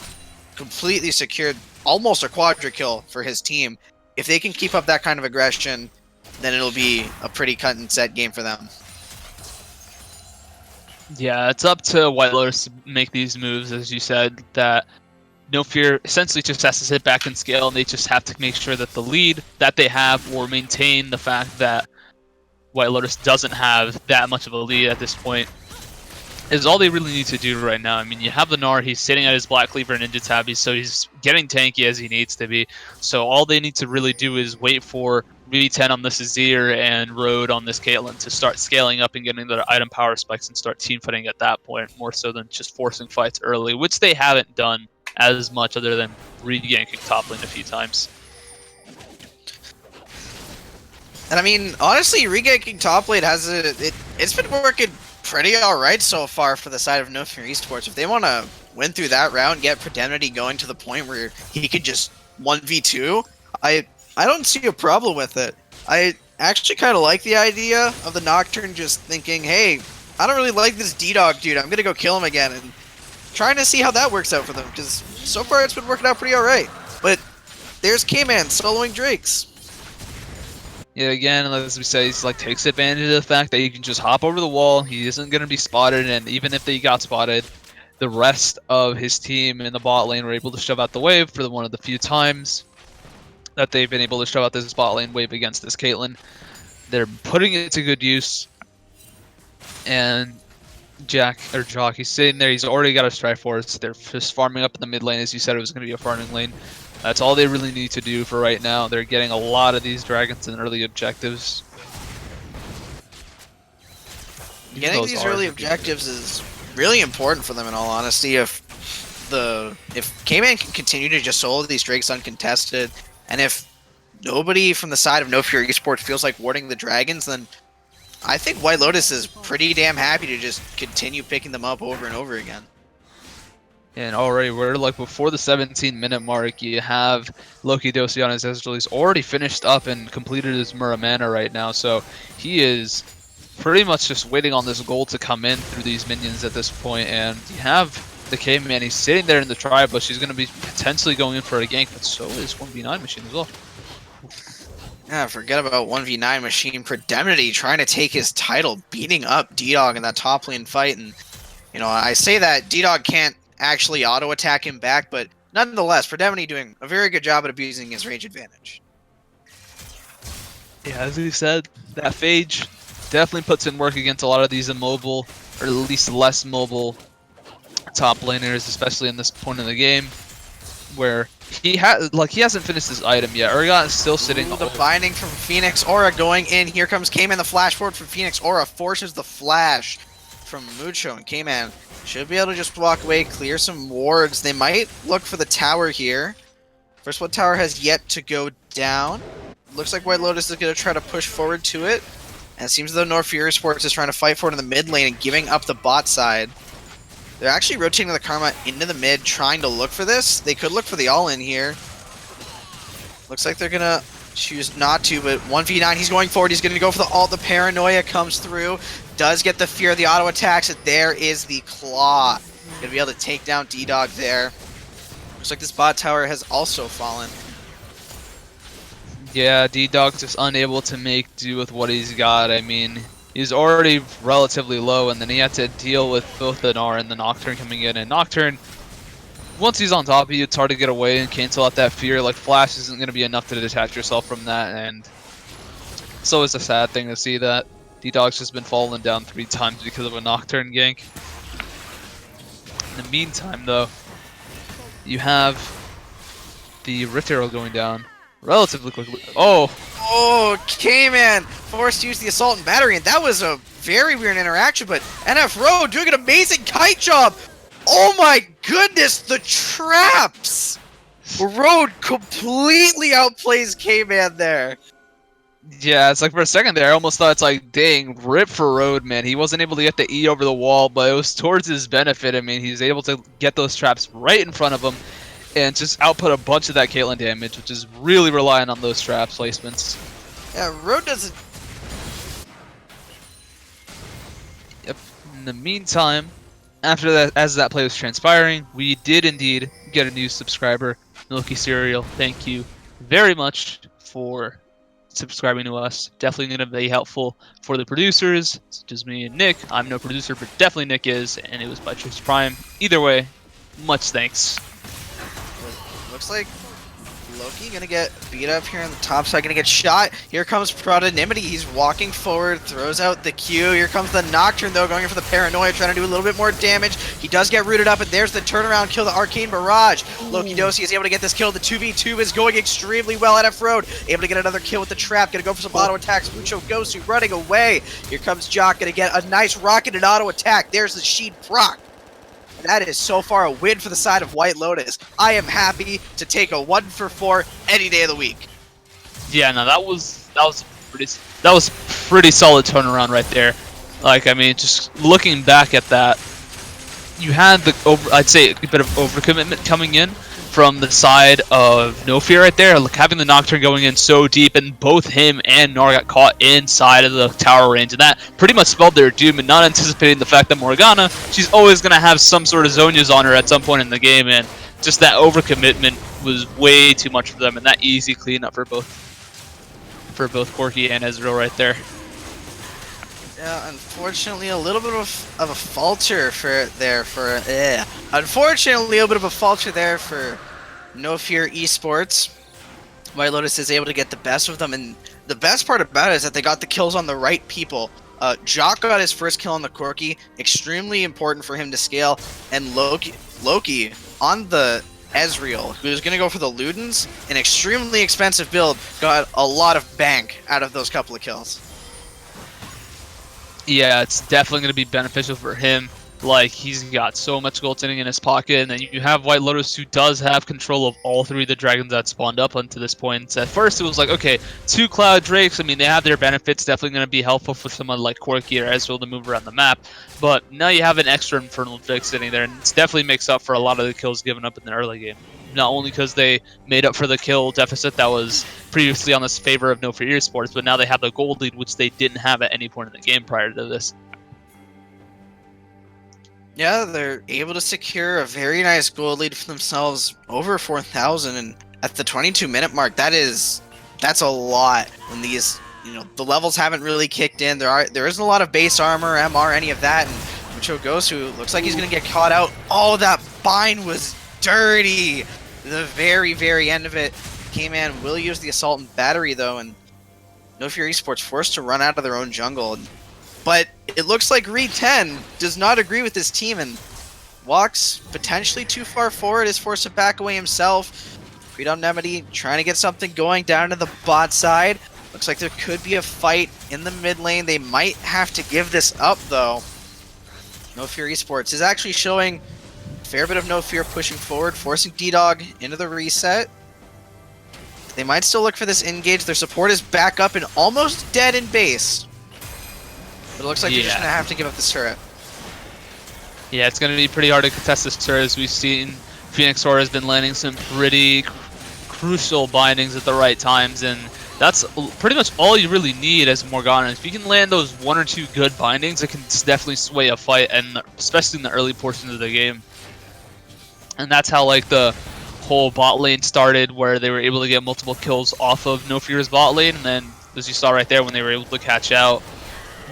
Completely secured almost a quadra kill for his team. If they can keep up that kind of aggression, then it'll be a pretty cut and set game for them. Yeah, it's up to White Lotus to make these moves, as you said, that No Fear essentially just has to sit back and scale, and they just have to make sure that the lead that they have, or maintain the fact that White Lotus doesn't have that much of a lead at this point, is all they really need to do right now. I mean, you have the Gnar, he's sitting at his Black Cleaver Ninja Tabby, so he's getting tanky as he needs to be. So all they need to really do is wait for V10 on this Azir and Road on this Caitlyn to start scaling up and getting their item power spikes and start team fighting at that point, more so than just forcing fights early, which they haven't done as much other than re-ganking top lane a few times. And I mean, honestly, reganking top lane it's been working pretty alright so far for the side of No Fear eSports. If they want to win through that round, get Predemnity going to the point where he could just 1v2, I don't see a problem with it. I actually kind of like the idea of the Nocturne just thinking, hey, I don't really like this D-Dog dude, I'm going to go kill him again, and trying to see how that works out for them, because so far it's been working out pretty alright. But there's K-Man soloing Drakes. Yeah, again, as we say, he's like takes advantage of the fact that you can just hop over the wall. He isn't going to be spotted, and even if they got spotted, the rest of his team in the bot lane were able to shove out the wave for one of the few times that they've been able to shove out this bot lane wave against this Caitlyn. They're putting it to good use, and Jock, he's sitting there. He's already got a Triforce. They're just farming up in the mid lane, as you said it was going to be a farming lane. That's all they really need to do for right now. They're getting a lot of these dragons and early objectives. Getting these early objectives is really important for them, in all honesty. If K-Man can continue to just solo these Drakes uncontested, and if nobody from the side of No Fear eSports feels like warding the dragons, then I think White Lotus is pretty damn happy to just continue picking them up over and over again. And already we're like before the 17-minute mark, you have Loki Dosi on his Ezreal. He's already finished up and completed his Muramana right now, so he is pretty much just waiting on this gold to come in through these minions at this point. And you have the K-Man, he's sitting there in the tri-bush. He's going to be potentially going in for a gank, but so is 1v9 Machine as well. Yeah, forget about 1v9 Machine. Predemnity trying to take his title, beating up D-Dog in that top lane fight. And, you know, I say that D-Dog can't actually auto-attack him back, but nonetheless, Predemnity doing a very good job at abusing his range advantage. Yeah, as we said, that Phage definitely puts in work against a lot of these immobile, or at least less mobile top laners, especially in this point of the game, where he hasn't finished his item yet. Urgot is still sitting. The binding from Phoenix Aura going in. Here comes K-Man. The flash forward from Phoenix Aura forces the flash from Mucho, and K-Man should be able to just walk away, clear some wards. They might look for the tower here. First Blood Tower has yet to go down. Looks like White Lotus is going to try to push forward to it. And it seems as though No Fear eSports is trying to fight for it in the mid lane and giving up the bot side. They're actually rotating the Karma into the mid, trying to look for this. They could look for the all-in here. Looks like they're going to choose not to, but 1v9, he's going forward. He's going to go for the ult. The Paranoia comes through. Does get the fear of the auto attacks. There is the claw. Going to be able to take down D-Dog there. Looks like this bot tower has also fallen. Yeah, D-Dog just unable to make do with what he's got. I mean, he's already relatively low, and then he had to deal with both the Gnar and the Nocturne coming in. And Nocturne, once he's on top of you, it's hard to get away and cancel out that fear. Like, Flash isn't going to be enough to detach yourself from that, and so it's a sad thing to see that D-Dog's just been falling down 3 times because of a Nocturne gank. In the meantime, though, you have the Rift Arrow going down relatively quickly. Oh, K-Man forced to use the Assault and Battery, and that was a very weird interaction, but NF Road doing an amazing kite job. Oh my goodness, the traps! Road completely outplays K-Man there. Yeah, it's like for a second there, I almost thought it's like, dang, rip for Road, man. He wasn't able to get the E over the wall, but it was towards his benefit. I mean, he's able to get those traps right in front of him and just output a bunch of that Caitlyn damage, which is really relying on those trap placements. Yeah, Road doesn't... Yep. In the meantime, after that, as that play was transpiring, we did indeed get a new subscriber, Milky Cereal. Thank you very much for subscribing to us. Definitely going to be helpful for the producers, such as me and Nick. I'm no producer, but definitely Nick is, and it was by Choice Prime. Either way, much thanks. looks like Loki gonna get beat up here on the top side, gonna get shot. Here comes Prodonymity, he's walking forward, throws out the Q. Here comes the Nocturne though, going in for the Paranoia, trying to do a little bit more damage. He does get rooted up, and there's the turnaround kill, the Arcane Barrage. Loki Dosi is able to get this kill. The 2v2 is going extremely well at F-Road. Able to get another kill with the trap, gonna go for some auto attacks. Mucho Gosu running away. Here comes Jock, gonna get a nice rocketed auto attack. There's the Sheed proc. That is so far a win for the side of White Lotus. I am happy to take a 1 for 4 any day of the week. Yeah, no, that was pretty solid turnaround right there. Like, I mean, just looking back at that, you had I'd say a bit of overcommitment coming in from the side of No Fear right there, like having the Nocturne going in so deep, and both him and Nor got caught inside of the tower range, and that pretty much spelled their doom, and not anticipating the fact that Morgana, she's always going to have some sort of Zhonya's on her at some point in the game, and just that overcommitment was way too much for them, and that easy cleanup for both Corki and Ezreal right there. Yeah, unfortunately, a little bit of a falter Unfortunately, a little bit of a falter there for No Fear eSports. White Lotus is able to get the best of them, and the best part about it is that they got the kills on the right people. Jock got his first kill on the Corki, extremely important for him to scale, and Loki on the Ezreal, who's going to go for the Ludens, an extremely expensive build, got a lot of bank out of those couple of kills. Yeah, it's definitely going to be beneficial for him. Like, he's got so much gold sitting in his pocket, and then you have White Lotus, who does have control of all 3 of the dragons that spawned up until this point. So at first, it was like, okay, 2 Cloud Drakes, I mean, they have their benefits, definitely going to be helpful for someone like Corki or Ezreal to move around the map, but now you have an extra Infernal Drake sitting there, and it definitely makes up for a lot of the kills given up in the early game. Not only because they made up for the kill deficit that was previously on this favor of No Fear eSports, but now they have the gold lead, which they didn't have at any point in the game prior to this. Yeah, they're able to secure a very nice gold lead for themselves, over 4,000, and at the 22-minute mark, that's a lot. When these, the levels haven't really kicked in, there isn't a lot of base armor, MR, any of that, and Mucho Gosu looks like he's gonna get caught out. Oh, that bind was dirty. The very, very end of it. K-Man will use the Assault and Battery, though, and No Fear eSports forced to run out of their own jungle. But it looks like Reed 10 does not agree with this team and walks potentially too far forward, is forced to back away himself. Prodonymity trying to get something going down to the bot side. Looks like there could be a fight in the mid lane. They might have to give this up, though. No Fear eSports is actually showing fair bit of No Fear pushing forward, forcing D-Dog into the reset. They might still look for this engage. Their support is back up and almost dead in base. But it looks like they're just going to have to give up this turret. Yeah, it's going to be pretty hard to contest this turret, as we've seen. Phoenix Aura has been landing some pretty crucial bindings at the right times, and that's pretty much all you really need as Morgana. If you can land those 1 or 2 good bindings, it can definitely sway a fight, and especially in the early portions of the game. And that's how, like, the whole bot lane started, where they were able to get multiple kills off of No Fear's bot lane, and then, as you saw right there, when they were able to catch out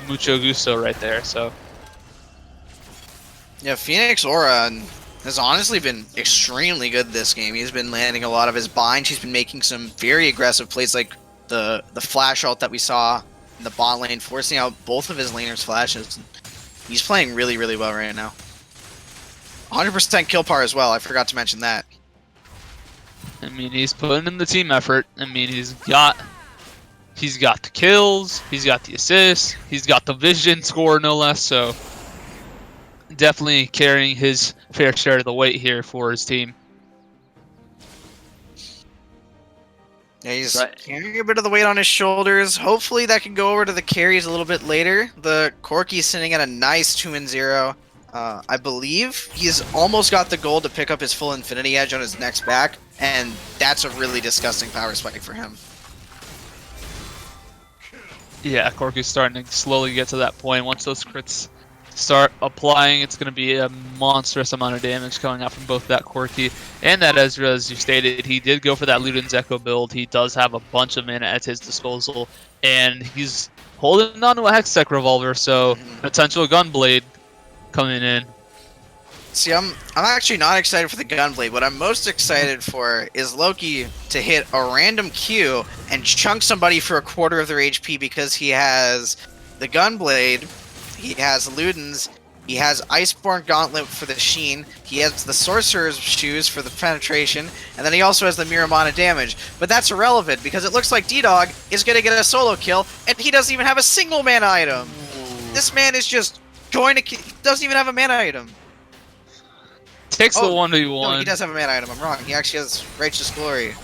Mucho Gusto right there. So yeah, Phoenix Aura has honestly been extremely good this game. He's been landing a lot of his binds. He's been making some very aggressive plays, like the flash ult that we saw in the bot lane, forcing out both of his laners' flashes. He's playing really, really well right now. 100% kill par as well. I forgot to mention that. I mean, he's putting in the team effort. I mean, he's got the kills, he's got the assists, he's got the vision score, no less. So definitely carrying his fair share of the weight here for his team. Yeah, he's carrying a bit of the weight on his shoulders. Hopefully that can go over to the carries a little bit later. The Corki's sitting at a nice 2-0. I believe he's almost got the goal to pick up his full Infinity Edge on his next back, and that's a really disgusting power spike for him. Yeah, Corki's starting to slowly get to that point. Once those crits start applying, it's going to be a monstrous amount of damage coming out from both that Corki and that Ezra. As you stated, he did go for that Luden's Echo build. He does have a bunch of mana at his disposal, and he's holding on to a Hextech Revolver, so potential Gunblade coming in. See, I'm actually not excited for the Gunblade. What I'm most excited for is Loki to hit a random Q and chunk somebody for a quarter of their HP because he has the Gunblade, he has Ludens, he has Iceborne Gauntlet for the Sheen, he has the Sorcerer's Shoes for the penetration, and then he also has the Miramana damage. But that's irrelevant because it looks like D-Dog is going to get a solo kill, and he doesn't even have a single mana item. This man is just going to... doesn't even have a mana item. Takes the 1v1. No, he does have a mana item. I'm wrong. He actually has Righteous Glory.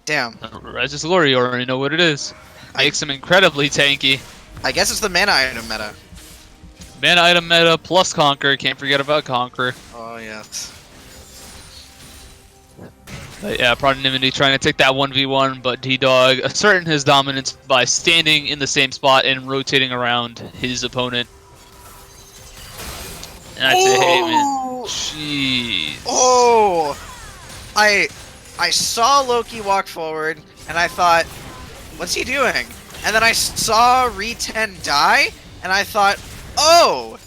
Damn. Righteous Glory, you already know what it is. Makes him incredibly tanky. I guess it's the mana item meta. Mana item meta plus Conquer. Can't forget about Conquer. Oh, yes. But yeah, Pronimity trying to take that 1v1, but D-Dog asserting his dominance by standing in the same spot and rotating around his opponent. And I'd say, hey man, jeez. Oh! I saw Loki walk forward, and I thought, what's he doing? And then I saw Re10 die, and I thought, oh,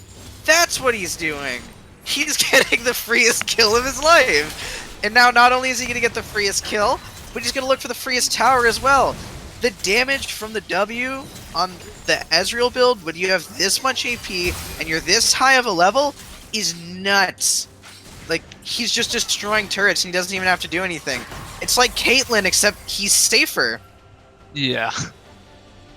that's what he's doing. He's getting the freest kill of his life. And now not only is he going to get the freest kill, but he's going to look for the freest tower as well. The damage from the W on the Ezreal build, when you have this much AP and you're this high of a level, is nuts. Like, he's just destroying turrets and he doesn't even have to do anything. It's like Caitlyn, except he's safer. Yeah.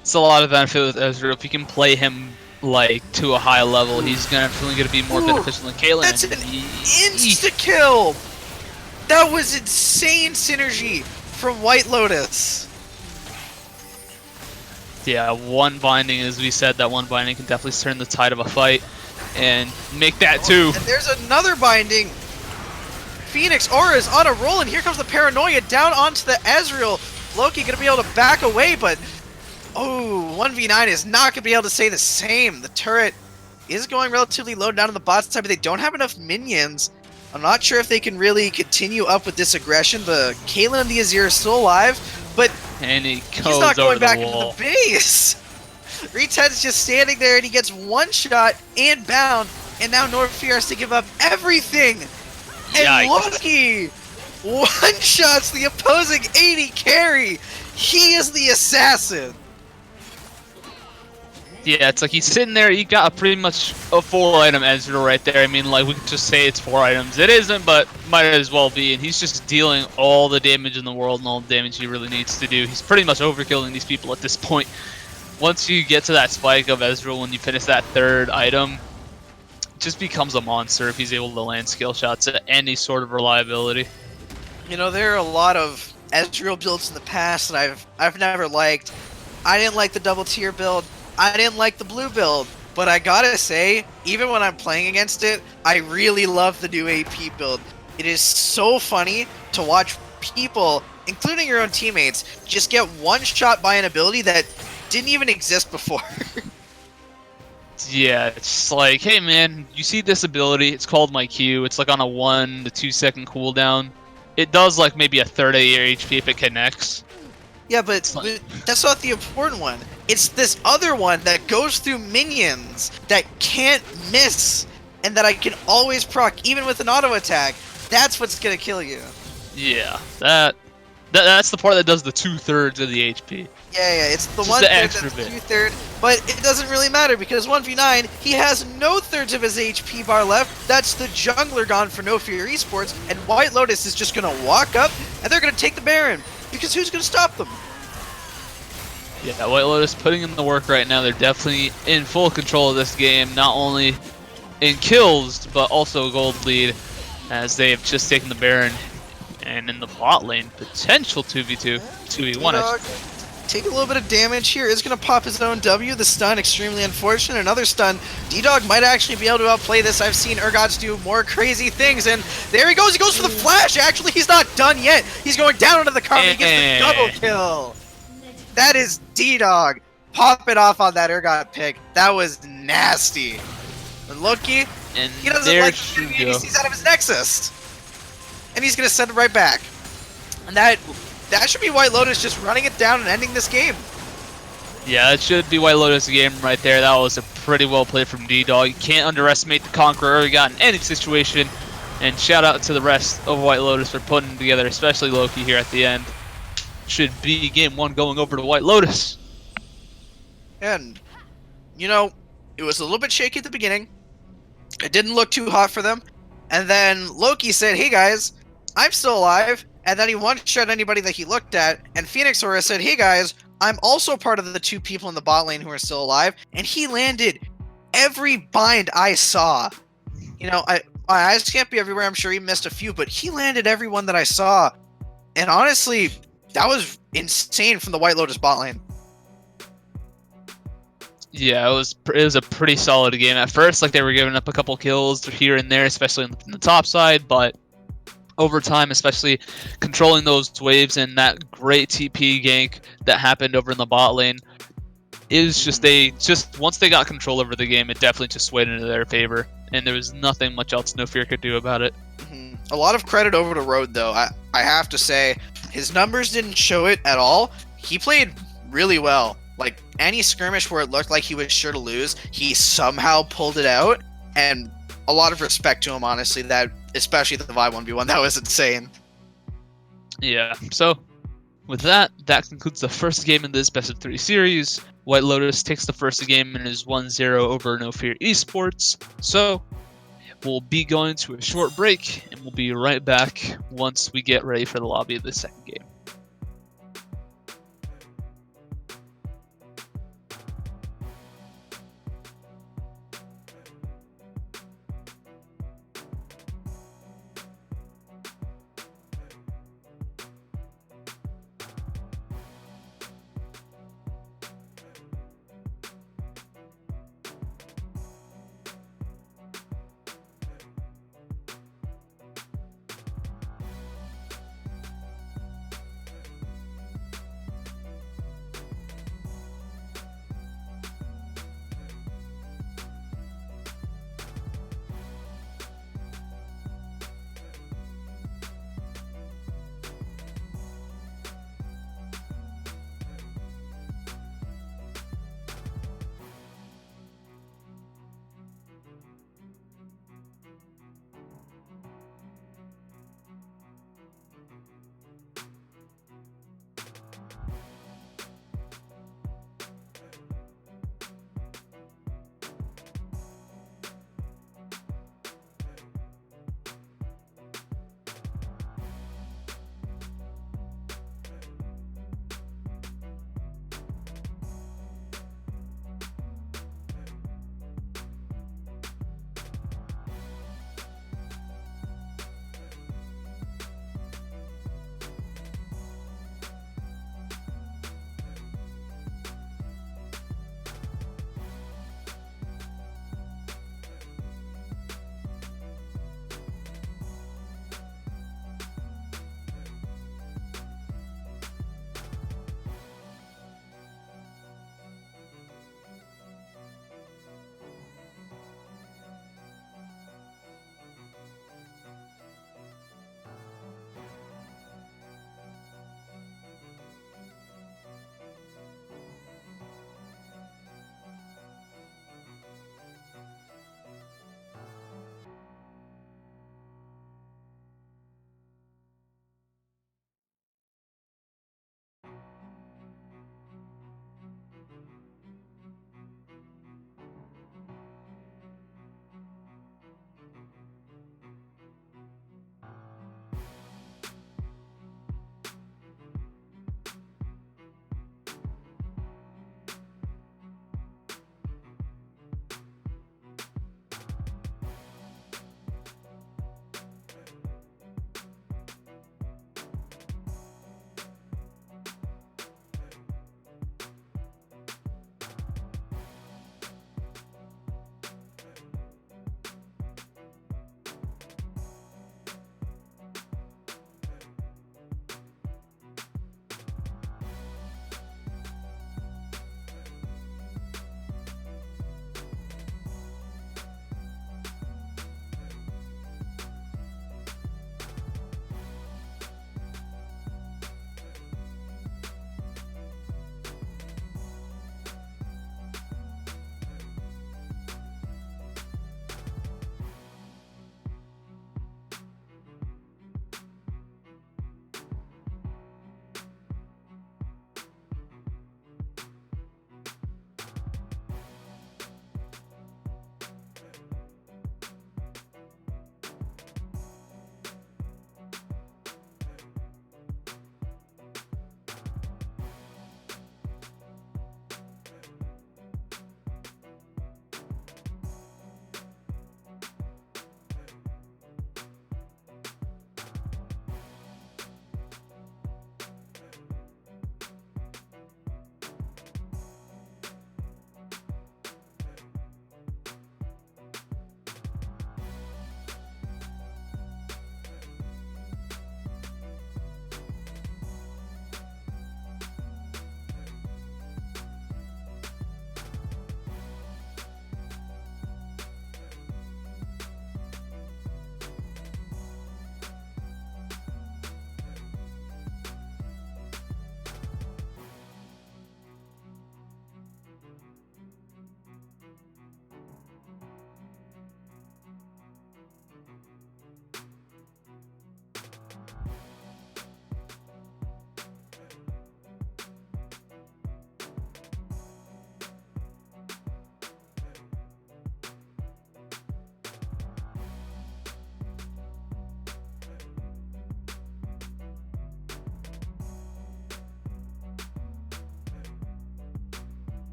It's a lot of benefit with Ezreal. If you can play him like to a high level, he's definitely going to be more beneficial than Caitlyn. That's an insta-kill! That was insane synergy from White Lotus. Yeah, one binding, as we said, that one binding can definitely turn the tide of a fight and make that two. And there's another binding. Phoenix Aura is on a roll, and here comes the Paranoia down onto the Ezreal. Loki going to be able to back away, but oh, 1v9 is not going to be able to say the same. The turret is going relatively low down on the bot side, but they don't have enough minions. I'm not sure if they can really continue up with this aggression. The Caitlyn and the Azir are still alive, but and he's not going back into the base. Re10's just standing there, and he gets one shot and bound, and now Northfear has to give up everything. And Loki one-shots the opposing 80 carry. He is the assassin. Yeah, it's like he's sitting there, he got pretty much a 4-item Ezreal right there. I mean, like, we could just say it's 4 items. It isn't, but might as well be. And he's just dealing all the damage in the world and all the damage he really needs to do. He's pretty much overkilling these people at this point. Once you get to that spike of Ezreal, when you finish that 3rd item, it just becomes a monster if he's able to land skill shots at any sort of reliability. You know, there are a lot of Ezreal builds in the past that I've never liked. I didn't like the double tier build. I didn't like the blue build, but I gotta say, even when I'm playing against it, I really love the new AP build. It is so funny to watch people, including your own teammates, just get one shot by an ability that didn't even exist before. Yeah, it's just like, hey man, you see this ability, it's called my Q, it's like on a 1 to 2 second cooldown. It does like maybe a third of your HP if it connects. Yeah, but that's not the important one. It's this other one that goes through minions that can't miss and that I can always proc, even with an auto attack. That's what's gonna kill you. Yeah, that's the part that does the 2/3 of the HP. Yeah, it's the Just 1/3 the that's extra bit. 2/3, but it doesn't really matter because 1v9, he has no thirds of his HP bar left. That's the jungler gone for No Fear eSports, and White Lotus is just gonna walk up and they're gonna take the Baron because who's gonna stop them? Yeah, White Lotus putting in the work right now. They're definitely in full control of this game, not only in kills, but also gold lead, as they have just taken the Baron. And in the bot lane, potential 2v2, 2v1. Take a little bit of damage here. Is going to pop his own W. The stun, extremely unfortunate. Another stun. D-Dog might actually be able to outplay this. I've seen Urgots do more crazy things, and there he goes. He goes for the flash. Actually, he's not done yet. He's going down into the cover. He gets the double kill. That is D-Dog. Pop it off on that Urgot pick. That was nasty. And Loki, and he doesn't like the ADCs out of his Nexus. And he's going to send it right back. And that should be White Lotus just running it down and ending this game. Yeah, that should be White Lotus game right there. That was a pretty well played from D-Dog. You can't underestimate the Conqueror he got in any situation. And shout out to the rest of White Lotus for putting it together, especially Loki here at the end. Should be game 1 going over to White Lotus. And, you know, it was a little bit shaky at the beginning. It didn't look too hot for them. And then Loki said, hey guys, I'm still alive. And then he one-shot anybody that he looked at. And Phoenix Aura said, hey guys, I'm also part of the 2 people in the bot lane who are still alive. And he landed every bind I saw. You know, my eyes can't be everywhere. I'm sure he missed a few, but he landed every one that I saw. And honestly, that was insane from the White Lotus bot lane. Yeah, it was a pretty solid game at first. Like, they were giving up a couple kills here and there, especially on the top side, but over time, especially controlling those waves and that great TP gank that happened over in the bot lane, it was just once they got control over the game, it definitely just swayed into their favor, and there was nothing much else No Fear could do about it. A lot of credit over to Road, though. I have to say, his numbers didn't show it at all. He played really well. Like, any skirmish where it looked like he was sure to lose, he somehow pulled it out, and a lot of respect to him, honestly, that especially the Vi 1v1, that was insane. Yeah, so with that concludes the first game in this best of 3 series. White Lotus takes the first game and is 1-0 over No Fear eSports. So we'll be going to a short break, and we'll be right back once we get ready for the lobby of the second game.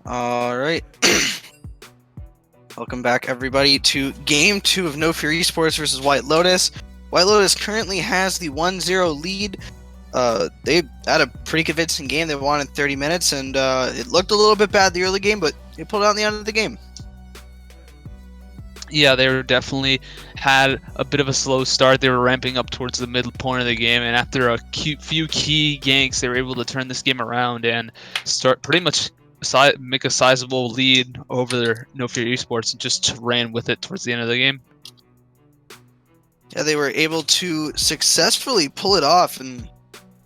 All right. Welcome back, everybody, to Game 2 of No Fear Esports versus White Lotus. White Lotus currently has the 1-0 lead. They had a pretty convincing game. They won in 30 minutes, and it looked a little bit bad the early game, but they pulled out in the end of the game. Yeah, they were definitely had a bit of a slow start. They were ramping up towards the middle point of the game, and after a few key ganks, they were able to turn this game around and start pretty much make a sizable lead over their No Fear Esports, and just ran with it towards the end of the game. Yeah, they were able to successfully pull it off, and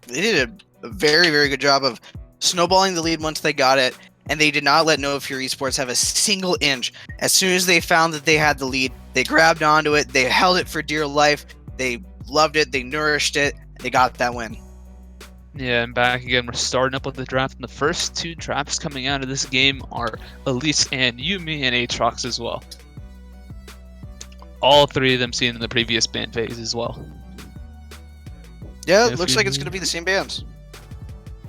they did a very, very good job of snowballing the lead once they got it, and they did not let No Fear Esports have a single inch. As soon as they found that they had the lead, they grabbed onto it, they held it for dear life, they loved it, they nourished it, they got that win. Yeah, and back again, we're starting up with the draft, and the first two drafts coming out of this game are Elise and Yumi and Aatrox as well. All three of them seen in the previous ban phase as well. Yeah, it looks like it's going to be the same bands.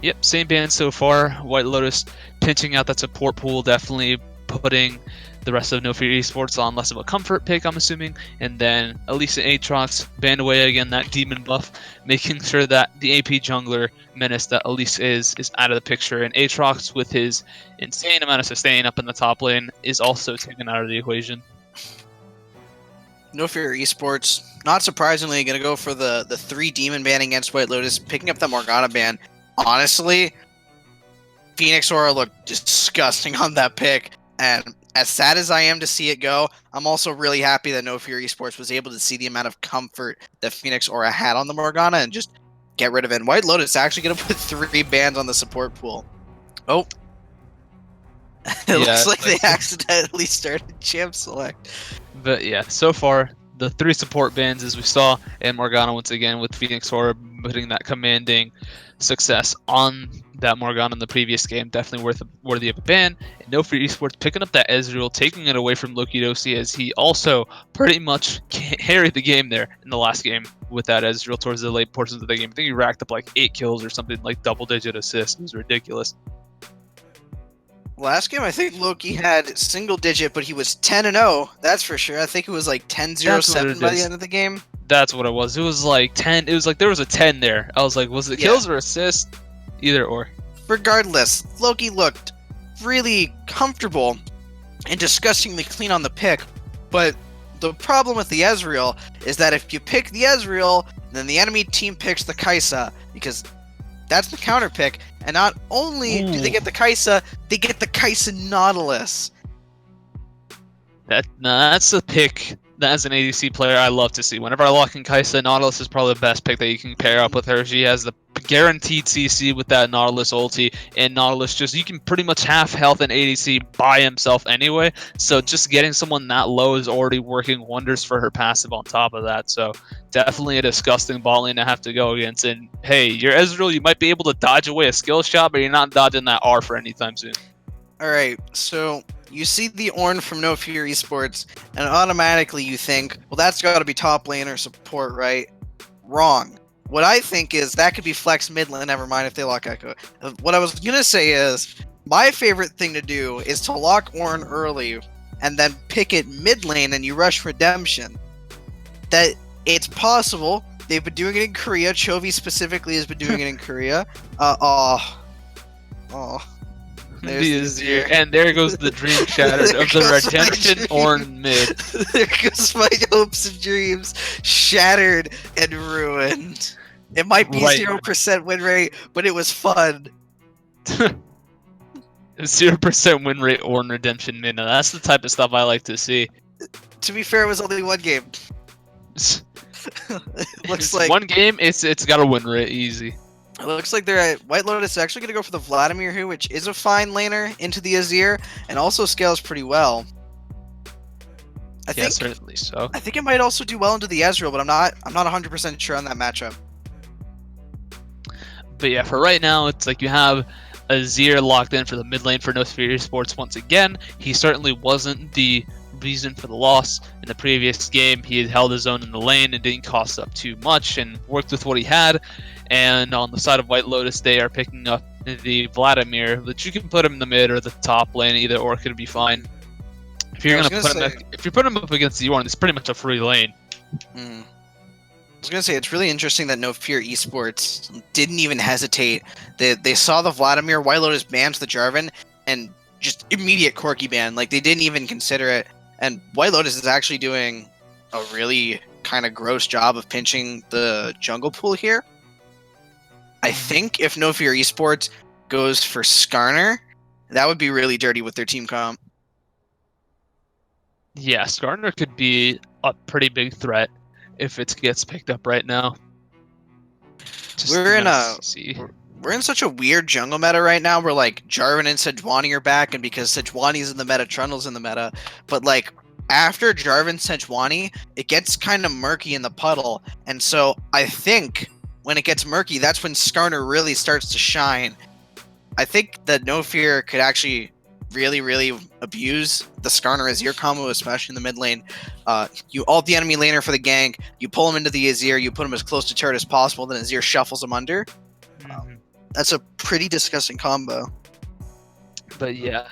Yep, same band so far. White Lotus pinching out that support pool, definitely putting the rest of No Fear Esports on less of a comfort pick, I'm assuming. And then Elise and Aatrox banned away again that demon buff, making sure that the AP jungler menace that Elise is out of the picture. And Aatrox, with his insane amount of sustain up in the top lane, is also taken out of the equation. No Fear Esports, not surprisingly, going to go for the 3 demon ban against White Lotus, picking up the Morgana ban. Honestly, Phoenix Aura looked disgusting on that pick, and as sad as I am to see it go, I'm also really happy that No Fear Esports was able to see the amount of comfort that Phoenix Aura had on the Morgana and just get rid of it. And White Lotus is actually going to put 3 bans on the support pool. Oh. It looks like they accidentally started Champ Select. But yeah, so far, the 3 support bans, as we saw, and Morgana once again with Phoenix Aura putting that commanding success on that Morgana in the previous game, definitely worthy of a ban. And No Fear Esports picking up that Ezreal, taking it away from Loki Dosi, as he also pretty much carried the game there in the last game with that Ezreal towards the late portions of the game. I think he racked up like 8 kills or something, like double-digit assists. It was ridiculous. Last game, I think Loki had single digit, but he was 10-0. That's for sure. I think it was like 10-0-7 by the end of the game. That's what it was. It was like 10. It was like there was a 10 there. I was like, was it kills or assists? Either or. Regardless, Loki looked really comfortable and disgustingly clean on the pick. But the problem with the Ezreal is that if you pick the Ezreal, then the enemy team picks the Kai'Sa, because that's the counter pick. And not only do they get the Kai'Sa, they get the Kai'Sa Nautilus. That's a pick that, as an ADC player, I love to see. Whenever I lock in Kai'Sa, Nautilus is probably the best pick that you can pair up with her. She has the guaranteed CC with that Nautilus ulti, and Nautilus you can pretty much half health an ADC by himself anyway. So just getting someone that low is already working wonders for her passive on top of that. So definitely a disgusting bot lane to have to go against. And hey, you're Ezreal, you might be able to dodge away a skill shot, but you're not dodging that R for anytime soon. Alright, so you see the Ornn from No Fear Esports, and automatically you think, well, that's got to be top lane or support, right? Wrong. What I think is that could be flex mid lane, never mind if they lock Echo. What I was going to say is, my favorite thing to do is to lock Ornn early, and then pick it mid lane and you rush Redemption. That it's possible. They've been doing it in Korea. Chovy specifically has been doing it in Korea. There's the Azir. And there goes the dream shattered of the Redemption Ornn mid. There goes my hopes and dreams shattered and ruined. It might be 0% win rate, but it was fun. 0% win rate Ornn Redemption mid. Now that's the type of stuff I like to see. To be fair, it was only 1 game. Looks like 1 game. It's got a win rate easy. It looks like they're at White Lotus actually going to go for the Vladimir here, which is a fine laner into the Azir, and also scales pretty well. I think certainly so. I think it might also do well into the Ezreal, but I'm not 100% sure on that matchup. But yeah, for right now, it's like you have Azir locked in for the mid lane for No Fear Esports once again. He certainly wasn't the reason for the loss. In the previous game, he had held his own in the lane and didn't cost up too much and worked with what he had. And on the side of White Lotus, they are picking up the Vladimir, that you can put him in the mid or the top lane, either or could be fine. If you're gonna put him, if you put him up against Zorn, it's pretty much a free lane. I was gonna say it's really interesting that No Fear Esports didn't even hesitate. They saw the Vladimir, White Lotus bans the Jarvan, and just immediate Corki ban. Like they didn't even consider it. And White Lotus is actually doing a really kind of gross job of pinching the jungle pool here. I think if No Fear Esports goes for Skarner, that would be really dirty with their team comp. Yeah, Skarner could be a pretty big threat if it gets picked up right now. We're in such a weird jungle meta right now where like Jarvan and Sejuani are back, and because Sejuani's in the meta, Trundle's in the meta. But like after Jarvan Sejuani, it gets kind of murky in the puddle. And so I think when it gets murky, that's when Skarner really starts to shine. I think that No Fear could actually really, really abuse the Skarner Azir combo, especially in the mid lane. You ult the enemy laner for the gank, you pull him into the Azir, you put him as close to turret as possible, then Azir shuffles him under. That's a pretty disgusting combo. But yeah.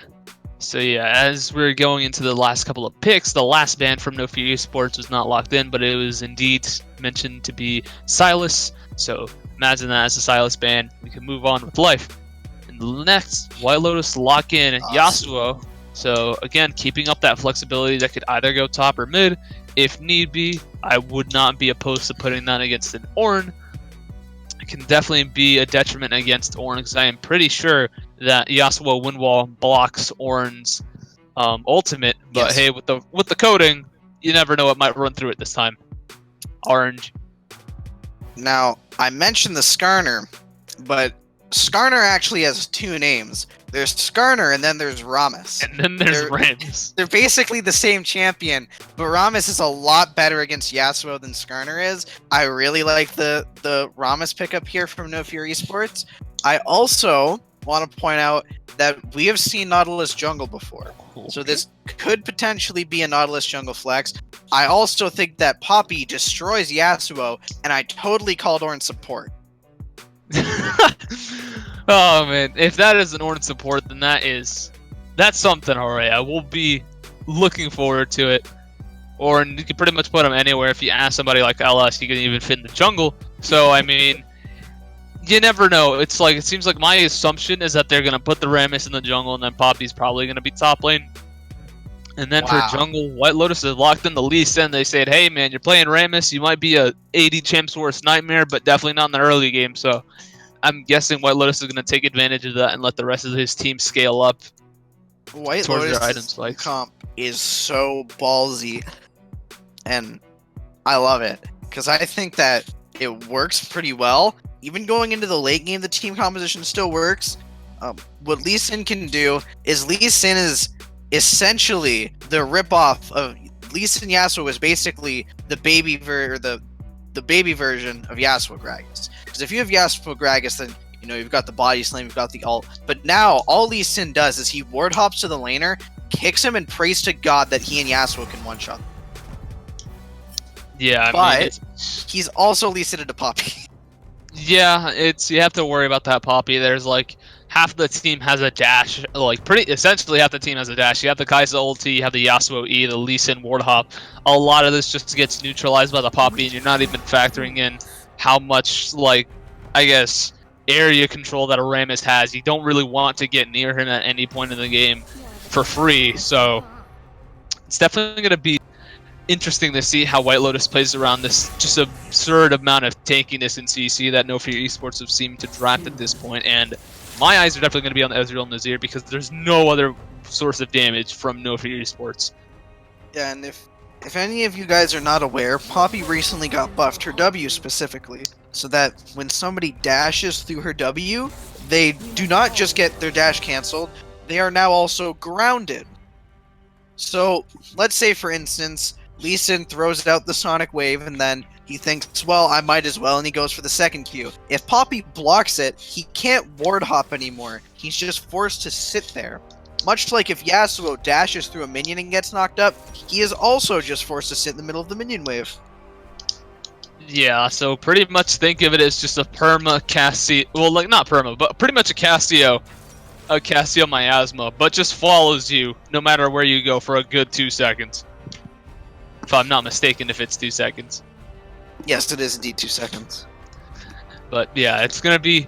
So yeah, as we're going into the last couple of picks, the last ban from No Fear Esports was not locked in, but it was indeed mentioned to be Sylas. So imagine that as a Sylas ban. We can move on with life. Next, White Lotus lock in Yasuo. So again, keeping up that flexibility that could either go top or mid if need be. I would not be opposed to putting that against an Ornn. It can definitely be a detriment against Ornn because I am pretty sure that Yasuo wind wall blocks Ornn's ultimate. But Yes. hey, with the coding, you never know what might run through it this time. Orange. Now, I mentioned the Skarner, but Skarner actually has two names. There's Skarner and then there's Rammus. And then there's Rams. They're basically the same champion, but Rammus is a lot better against Yasuo than Skarner is. I really like the Rammus pickup here from No Fear Esports. I also want to point out that we have seen Nautilus jungle before. So this could potentially be a Nautilus jungle flex. I also think that Poppy destroys Yasuo, and I totally called Ornn support. Oh man, if that is an Ornn support, then that's something. Alright, I will be looking forward to it. Ornn, you can pretty much put him anywhere. If you ask somebody like LS, he can even fit in the jungle. So I mean, you never know. It's like, it seems like my assumption is that they're gonna put the Rammus in the jungle, and then Poppy's probably gonna be top lane. And then for jungle, White Lotus is locked in the Lee Sin. They said, hey man, you're playing Rammus, you might be a 80 Champ's worst nightmare, but definitely not in the early game. So I'm guessing White Lotus is going to take advantage of that and let the rest of his team scale up White towards Lotus their items. Like comp is so ballsy, and I love it because I think that it works pretty well. Even going into the late game, the team composition still works. What Lee Sin can do is Lee Sin is essentially the ripoff of Lee Sin. Yasuo is basically the baby the baby version of Yasuo Gragas. Because if you have Yasuo Gragas, then you know you've got the body slam, you've got the ult. But now all Lee Sin does is he ward hops to the laner, kicks him, and prays to God that he and Yasuo can one shot. Yeah, I mean, he's also Lee Sin to Poppy. Yeah, you have to worry about that Poppy. There's like half the team has a dash, like essentially half the team has a dash. You have the Kai'Sa ulti, you have the Yasuo E, the Lee Sin ward hop. A lot of this just gets neutralized by the Poppy, and you're not even factoring in how much, like, I guess, area control that a Rammus has. You don't really want to get near him at any point in the game for free, so it's definitely going to be interesting to see how White Lotus plays around this just absurd amount of tankiness in CC that No Fear Esports have seemed to draft at this point, and my eyes are definitely going to be on Ezreal and Nazir because there's no other source of damage from No Fear Esports. Yeah, and if any of you guys are not aware, Poppy recently got buffed, her W specifically, so that when somebody dashes through her W, they do not just get their dash cancelled, they are now also grounded. So, let's say for instance, Lee Sin throws out the Sonic Wave, and then he thinks, well, I might as well, and he goes for the second Q. If Poppy blocks it, he can't ward hop anymore. He's just forced to sit there. Much like if Yasuo dashes through a minion and gets knocked up, he is also just forced to sit in the middle of the minion wave. Yeah, so pretty much think of it as just a perma Cassio. Well, like not perma, but pretty much a Cassio miasma, but just follows you no matter where you go for a good 2 seconds. If I'm not mistaken, if it's 2 seconds. Yes, it is indeed 2 seconds. But yeah, it's gonna be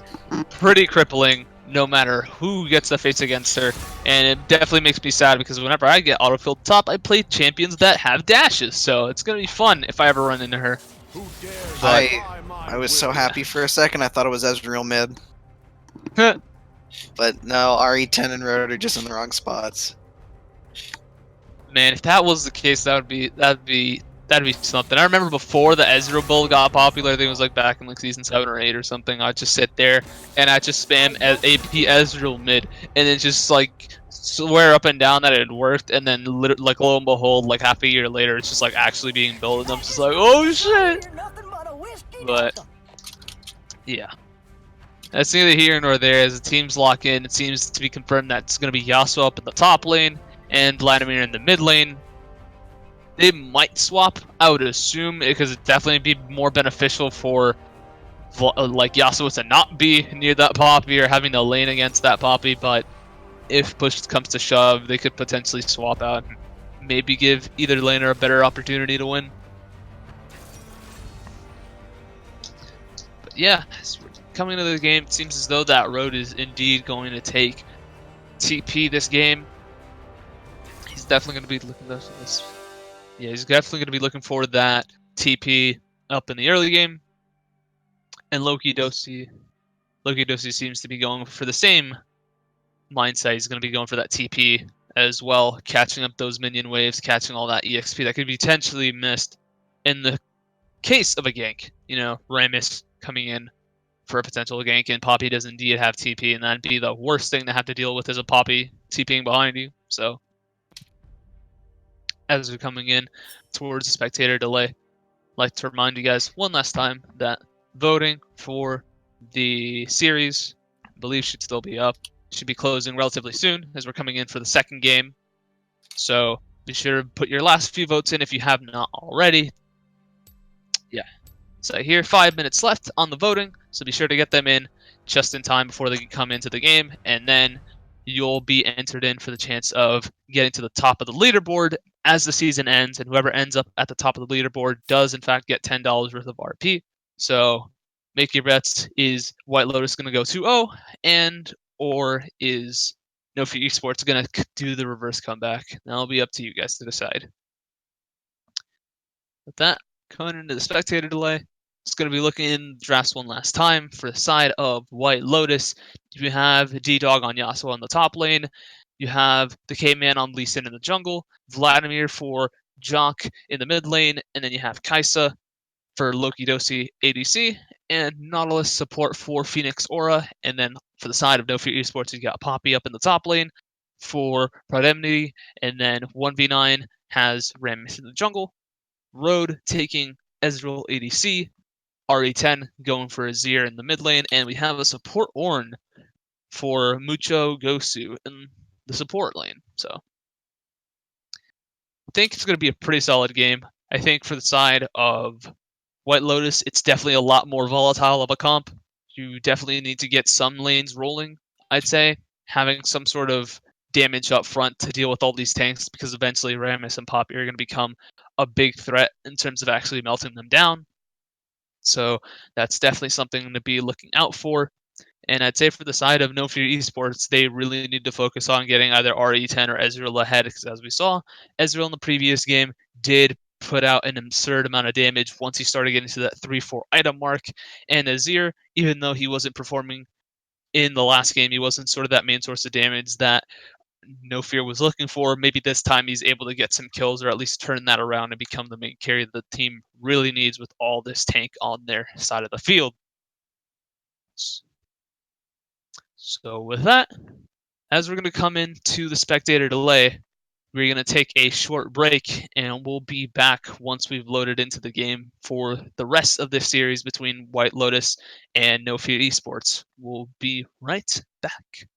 pretty crippling no matter who gets the face against her, and it definitely makes me sad because whenever I get autofilled top, I play champions that have dashes, so it's gonna be fun if I ever run into her. But I was so happy for a second, I thought it was Ezreal mid. But no, RE10 and Road are just in the wrong spots. Man, if that was the case, that'd be something. I remember before the Ezreal build got popular, I think it was like back in like season 7 or 8 or something. I'd just sit there and I'd just spam AP Ezreal mid, and then just like swear up and down that it had worked, and then like lo and behold, like half a year later, it's just like actually being built, and I'm just like, oh shit. But yeah. That's neither here nor there. As the teams lock in, it seems to be confirmed that it's going to be Yasuo up in the top lane and Vladimir in the mid lane. They might swap, I would assume, because it'd definitely be more beneficial for like Yasuo to not be near that Poppy or having to lane against that Poppy. But if push comes to shove, they could potentially swap out and maybe give either laner a better opportunity to win. But yeah, coming into the game, it seems as though that Road is indeed going to take TP this game. He's definitely going to be looking at this. Yeah, he's definitely going to be looking for that TP up in the early game. And Loki Dosi seems to be going for the same mindset. He's going to be going for that TP as well, catching up those minion waves, catching all that EXP that could be potentially missed in the case of a gank. You know, Rammus coming in for a potential gank, and Poppy does indeed have TP, and that'd be the worst thing to have to deal with as a Poppy TPing behind you. So, as we're coming in towards the spectator delay, I'd like to remind you guys one last time that voting for the series, I believe, should still be up. Should be closing relatively soon as we're coming in for the second game. So be sure to put your last few votes in if you have not already. Yeah. So here, 5 minutes left on the voting, so be sure to get them in just in time before they come into the game, and then you'll be entered in for the chance of getting to the top of the leaderboard as the season ends, and whoever ends up at the top of the leaderboard does in fact get $10 worth of RP. So make your bets. Is White Lotus going to go 2-0, and or is No Fear Esports going to do the reverse comeback? That'll be up to you guys to decide. With that, coming into the spectator delay, just going to be looking in drafts one last time. For the side of White Lotus, you have D-Dog on Yasuo on the top lane. You have the K-Man on Lee Sin in the jungle. Vladimir for Jock in the mid lane. And then you have Kaisa for Loki Dosi ADC. And Nautilus support for Phoenix Aura. And then for the side of No Fear Esports, you got Poppy up in the top lane for Prademnity. And then 1v9 has Rammus in the jungle. Road taking Ezreal ADC, RE10 going for Azir in the mid lane, and we have a support Ornn for Mucho Gosu in the support lane. So I think it's going to be a pretty solid game. I think for the side of White Lotus, it's definitely a lot more volatile of a comp. You definitely need to get some lanes rolling, I'd say, having some sort of damage up front to deal with all these tanks, because eventually Rammus and Poppy are going to become a big threat in terms of actually melting them down. So that's definitely something to be looking out for. And I'd say for the side of No Fear Esports, they really need to focus on getting either RE10 or Ezreal ahead, because as we saw, Ezreal in the previous game did put out an absurd amount of damage once he started getting to that 3-4 item mark. And Azir, even though he wasn't performing in the last game, he wasn't sort of that main source of damage that No Fear was looking for. Maybe this time he's able to get some kills, or at least turn that around and become the main carry that the team really needs with all this tank on their side of the field. So with that, as we're going to come into the spectator delay, we're going to take a short break, and we'll be back once we've loaded into the game for the rest of this series between White Lotus and No Fear Esports. We'll be right back.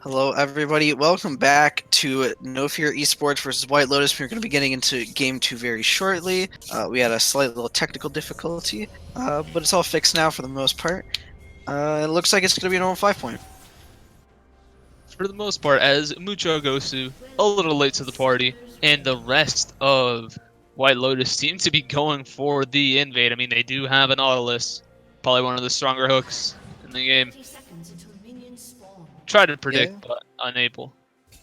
Hello, everybody. Welcome back to No Fear eSports versus White Lotus. We're going to be getting into Game 2 very shortly. We had a slight little technical difficulty, but it's all fixed now for the most part. It looks like it's going to be a normal 5-point. For the most part, as Mucho Gosu a little late to the party, and the rest of White Lotus seem to be going for the invade. I mean, they do have an Nautilus, probably one of the stronger hooks in the game. Try to predict, Yeah, but unable.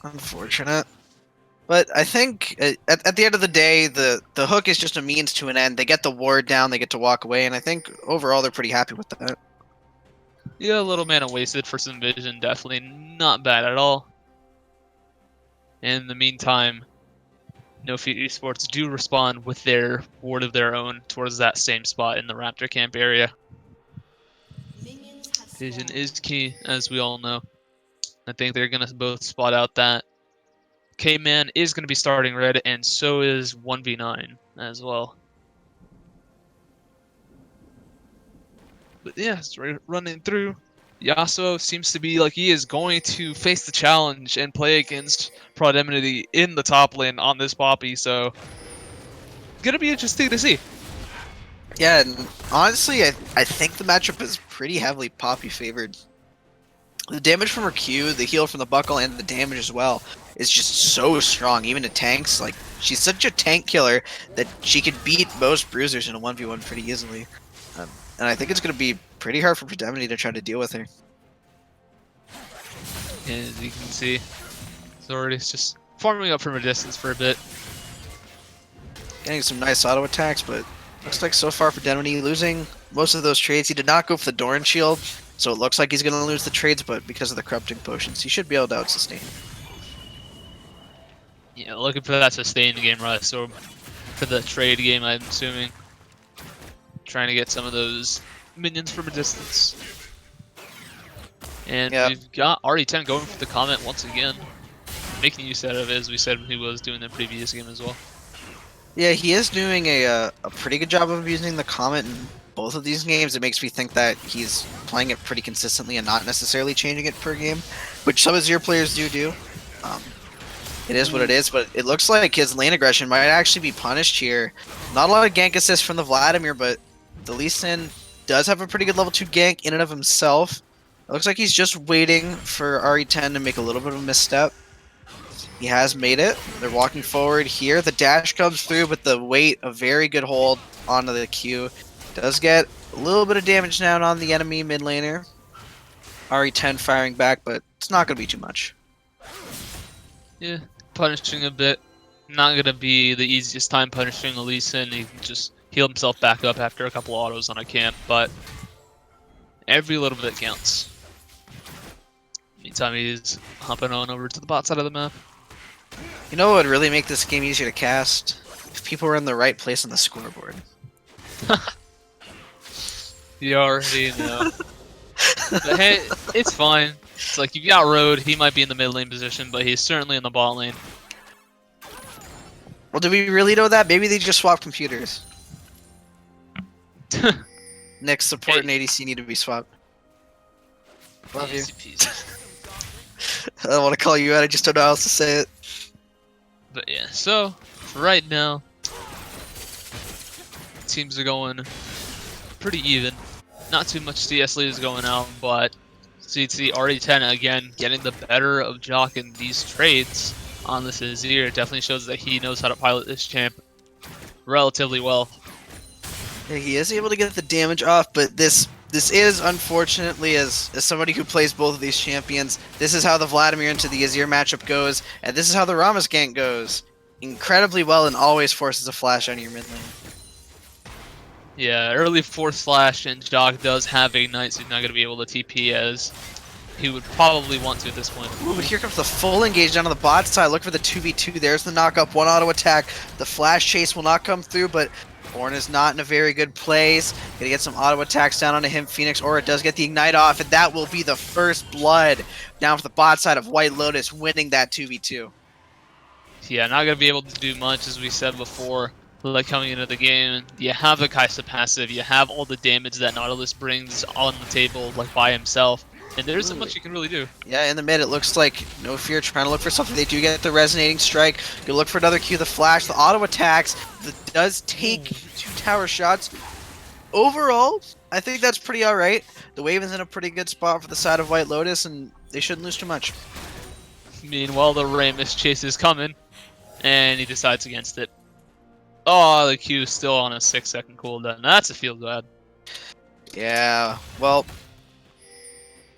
unfortunate. But I think at the end of the day, the hook is just a means to an end. They get the ward down, they get to walk away, and I think overall they're pretty happy with that. Yeah, a little mana wasted for some vision, definitely not bad at all. In the meantime, No Fear Esports do respond with their ward of their own towards that same spot in the Raptor camp area. Vision is key, as we all know. I think they're going to both spot out that K-Man is going to be starting red, and so is 1v9 as well. But yeah, it's running through. Yasuo seems to be like he is going to face the challenge and play against Prodemnity in the top lane on this Poppy, so gonna be interesting to see. Yeah, and honestly, I think the matchup is pretty heavily Poppy favored. The damage from her Q, the heal from the buckle, and the damage as well is just so strong, even to tanks. Like, she's such a tank killer that she could beat most bruisers in a 1v1 pretty easily. And I think it's going to be pretty hard for Prodemnity to try to deal with her. And as you can see, Zord is just farming up from a distance for a bit. Getting some nice auto attacks, but looks like so far Prodemnity losing most of those trades. He did not go for the Doran shield, so it looks like he's going to lose the trades, but because of the corrupting potions, he should be able to out-sustain. Yeah, looking for that sustained game rush, so for the trade game, I'm assuming. Trying to get some of those minions from a distance. And we've got RE10 going for the comment once again. Making use out of it, as we said he was doing the previous game as well. Yeah, he is doing a pretty good job of using the Comet in both of these games. It makes me think that he's playing it pretty consistently and not necessarily changing it per game, which some of your players do. It is what it is, but it looks like his lane aggression might actually be punished here. Not a lot of gank assists from the Vladimir, but the Lee Sin does have a pretty good level 2 gank in and of himself. It looks like he's just waiting for RE10 to make a little bit of a misstep. He has made it. They're walking forward here. The dash comes through, but the weight, a very good hold onto the Q. Does get a little bit of damage down on the enemy mid laner. RE10 firing back, but it's not going to be too much. Yeah, punishing a bit. Not going to be the easiest time punishing a Lee Sin. He can just heal himself back up after a couple autos on a camp, but every little bit counts. Meantime, he's hopping on over to the bot side of the map. You know what would really make this game easier to cast? If people were in the right place on the scoreboard. You already know. But hey, it's fine. It's like you've got Road, he might be in the mid lane position, but he's certainly in the bot lane. Well, do we really know that? Maybe they just swapped computers. Nick's support and ADC need to be swapped. Love you. I don't want to call you out, I just don't know how else to say it. But yeah, so for right now, teams are going pretty even. Not too much CS lead is going out, but CT RE10 again getting the better of Jock in these trades on this Azir. Definitely shows that he knows how to pilot this champ relatively well. Yeah, he is able to get the damage off, but this is, unfortunately, as somebody who plays both of these champions, this is how the Vladimir into the Azir matchup goes, and this is how the Rammus gank goes. Incredibly well and always forces a flash on your mid lane. Yeah, early force flash, and Jock does have Ignite, so he's not going to be able to TP as he would probably want to at this point. Ooh, but here comes the full engage down on the bot side. Look for the 2v2. There's the knock-up, one auto attack. The flash chase will not come through, but Ornn is not in a very good place. Gonna get some auto attacks down onto him. Phoenix Aura does get the Ignite off, and that will be the first blood down for the bot side of White Lotus, winning that 2v2. Yeah, not going to be able to do much, as we said before. Like coming into the game, you have a Kaisa passive, you have all the damage that Nautilus brings on the table, like by himself. And there isn't much you can really do. Yeah, in the mid, it looks like No Fear trying to look for something. They do get the resonating strike. You look for another Q, the flash, the auto attacks. That does take 2 tower shots. Overall, I think that's pretty alright. The wave is in a pretty good spot for the side of White Lotus, and they shouldn't lose too much. Meanwhile, the Ramus chase is coming, and he decides against it. Oh, the Q is still on a 6-second cooldown. That's a feel bad. Yeah, well,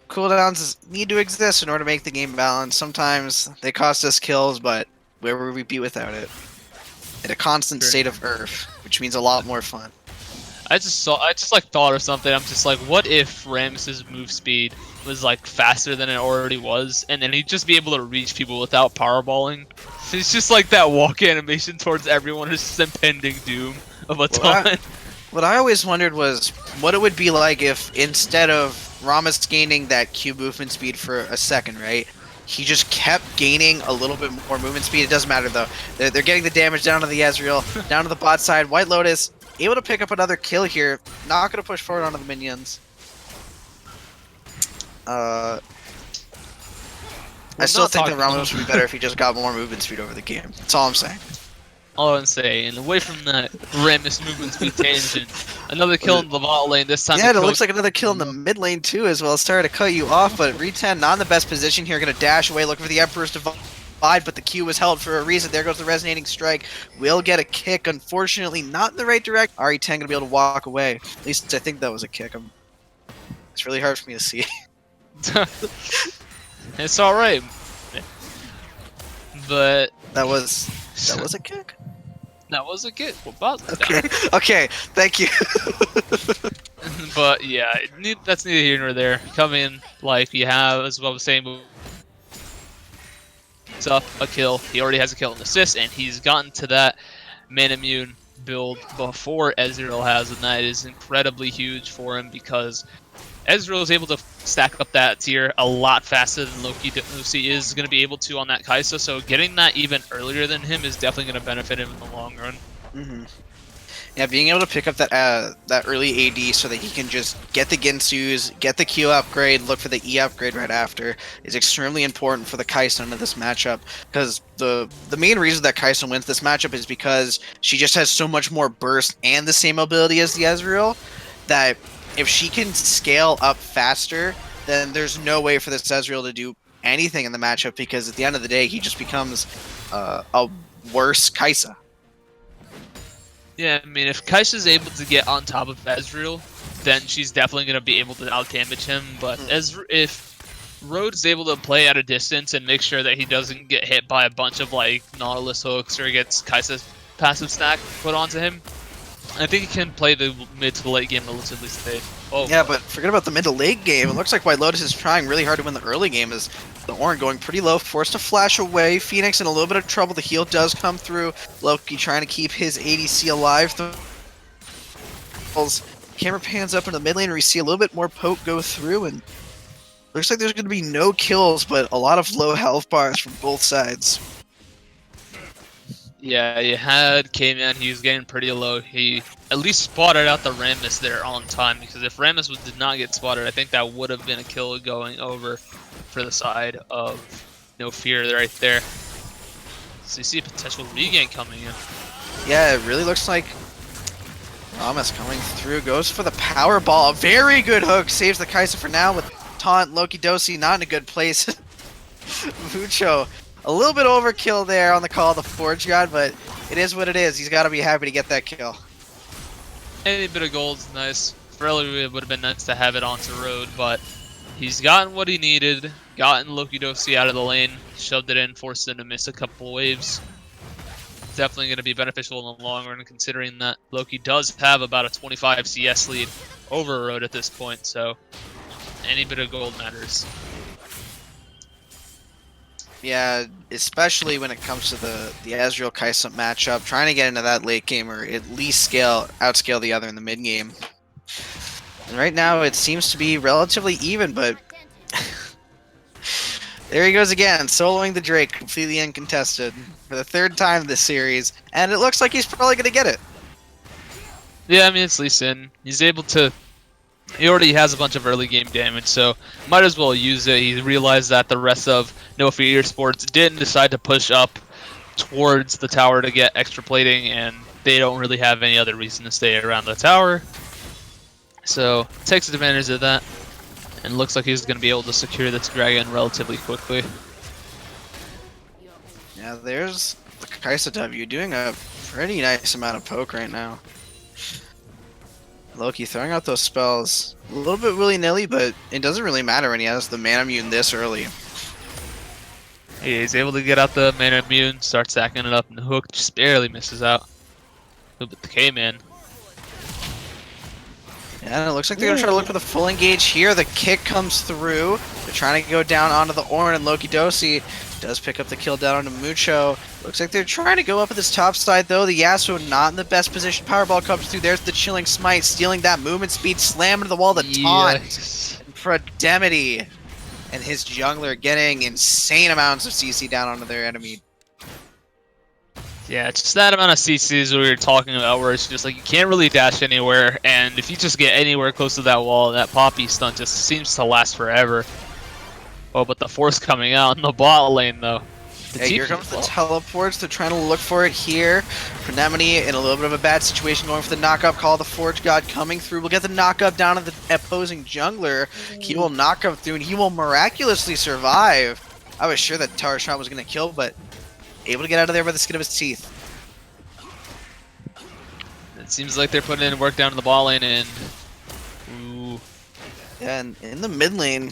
cooldowns need to exist in order to make the game balanced. Sometimes they cost us kills, but where would we be without it? In a constant state of Earth, which means a lot more fun. I just like thought of something. I'm just like, what if Rammus's move speed was like faster than it already was, and then he'd just be able to reach people without powerballing? It's just like that walk animation towards everyone is just impending doom of a ton. What I always wondered was what it would be like if instead of Ramus gaining that Q movement speed for a second, right? He just kept gaining a little bit more movement speed. It doesn't matter though. They're getting the damage down to the Ezreal, down to the bot side. White Lotus able to pick up another kill here. Not going to push forward onto the minions. I still think that Ramos would be better if he just got more movement speed over the game. That's all I'm saying. All I'm saying, away from that Ramus movement speed tangent, another kill in the bot lane, this time. Yeah, it looks like another kill in the mid lane too as well. Sorry to cut you off, but Re10 not in the best position here. Going to dash away, looking for the Emperor's Divide, but the Q was held for a reason. There goes the resonating strike. Will get a kick, unfortunately not in the right direction. RE10 going to be able to walk away. At least I think that was a kick. It's really hard for me to see. It's alright. But that was a kick? That was a kick. Okay. Okay, thank you. But yeah, that's neither here nor there. Come in like you have, as well as saying, it's up a kill. He already has a kill and assist, and he's gotten to that man immune build before Ezreal has, and that is incredibly huge for him because Ezreal is able to stack up that tier a lot faster than Loki is going to be able to on that Kai'Sa, so getting that even earlier than him is definitely going to benefit him in the long run. Mm-hmm. Yeah, being able to pick up that that early AD so that he can just get the Ginsus, get the Q upgrade, look for the E upgrade right after is extremely important for the Kai'Sa into this matchup. Because the main reason that Kai'Sa wins this matchup is because she just has so much more burst and the same ability as the Ezreal that if she can scale up faster, then there's no way for this Ezreal to do anything in the matchup because at the end of the day, he just becomes a worse Kai'Sa. Yeah, I mean, if Kai'Sa's able to get on top of Ezreal, then she's definitely going to be able to out-damage him, but if Rhodes is able to play at a distance and make sure that he doesn't get hit by a bunch of, like, Nautilus hooks or gets Kai'Sa's passive stack put onto him, I think he can play the mid to the late game relatively safe. Oh, yeah, but forget about the mid to late game. It looks like White Lotus is trying really hard to win the early game as the Ornn going pretty low, forced to flash away. Phoenix in a little bit of trouble. The heal does come through. Loki trying to keep his ADC alive. Camera pans up into the mid lane where we see a little bit more poke go through, and looks like there's going to be no kills, but a lot of low health bars from both sides. Yeah, you had K-Man, he was getting pretty low. He at least spotted out the Rammus there on time, because if Rammus did not get spotted, I think that would have been a kill going over for the side of No Fear right there. So you see a potential regain coming in. Yeah, it really looks like Ramos coming through, goes for the power ball. A very good hook, saves the Kai'Sa for now with taunt. Loki Dosi not in a good place. Mucho. A little bit overkill there on the call of the Forge God, but it is what it is. He's got to be happy to get that kill. Any bit of gold's nice. For Ellie, it would have been nice to have it onto Road, but he's gotten what he needed, gotten Loki Dosi out of the lane, shoved it in, forced him to miss a couple waves. Definitely going to be beneficial in the long run, considering that Loki does have about a 25 CS lead over Road at this point, so any bit of gold matters. Yeah, especially when it comes to the Ezreal Kai'Sa matchup, trying to get into that late game or at least outscale the other in the mid game. And right now it seems to be relatively even, but there he goes again, soloing the Drake, completely uncontested for the third time this series, and it looks like he's probably going to get it. Yeah, I mean, it's Lee Sin. He's able to He already has a bunch of early game damage, so might as well use it. He realized that the rest of No Fear eSports didn't decide to push up towards the tower to get extra plating, and they don't really have any other reason to stay around the tower. So takes advantage of that, and looks like he's going to be able to secure this dragon relatively quickly. Yeah, there's the Kaisa W doing a pretty nice amount of poke right now. Loki throwing out those spells a little bit willy-nilly, but it doesn't really matter when he has the mana immune this early. He's able to get out the mana immune, start stacking it up, and the hook just barely misses out. But the K-Man. Yeah, and it looks like they're going to try to look for the full engage here. The kick comes through. They're trying to go down onto the Ornn, and Loki Dosi does pick up the kill down onto Mucho. Looks like they're trying to go up at this top side, though. The Yasuo not in the best position. Powerball comes through. There's the Chilling Smite, stealing that movement speed, slam into the wall, the taunt. Yikes. And Prodemity and his jungler getting insane amounts of CC down onto their enemy. Yeah, it's just that amount of CCs we were talking about where it's just like you can't really dash anywhere, and if you just get anywhere close to that wall, that Poppy stun just seems to last forever. Oh, but the Force coming out in the bot lane, though. Hey, here comes the teleports. They're trying to look for it here. Prodemity in a little bit of a bad situation, going for the knock-up call. The Forge God coming through. We'll get the knock-up down on the opposing jungler. He will knock him through, and he will miraculously survive. I was sure that Tower Shot was going to kill, but able to get out of there by the skin of his teeth. It seems like they're putting in work down in the bot lane, and... Ooh. Yeah, and in the mid lane,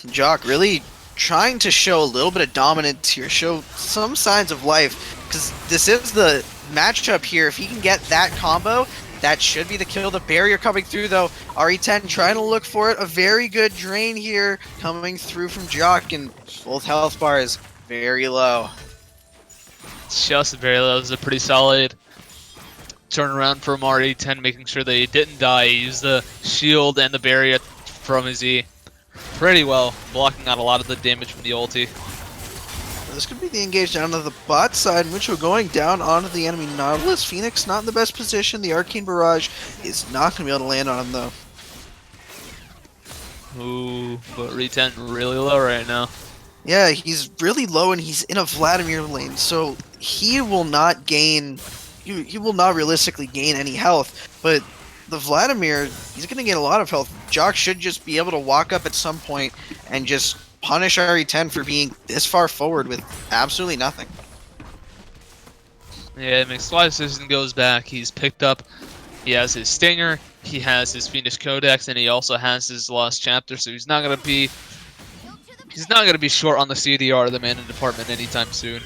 Jock really trying to show a little bit of dominance here, show some signs of life, because this is the matchup here. If he can get that combo, that should be the kill. The barrier coming through, though. RE10 trying to look for it. A very good drain here coming through from Jock, and both health bars very low. Just very low. It was a pretty solid turnaround from RE10, making sure that he didn't die. He used the shield and the barrier from his E pretty well, blocking out a lot of the damage from the ulti. This could be the engage down to the bot side, which we're going down onto the enemy Nautilus. Phoenix not in the best position. The Arcane Barrage is not going to be able to land on him, though. Ooh, but RE10 really low right now. Yeah, he's really low, and he's in a Vladimir lane, so he will not gain... He will not realistically gain any health, but the Vladimir, he's going to gain a lot of health. Jock should just be able to walk up at some point and just punish RE10 for being this far forward with absolutely nothing. Yeah, McSwide Citizen goes back. He's picked up. He has his Stinger. He has his Fiendish Codex, and he also has his Lost Chapter. So he's not gonna be short on the CDR, the mana department, anytime soon.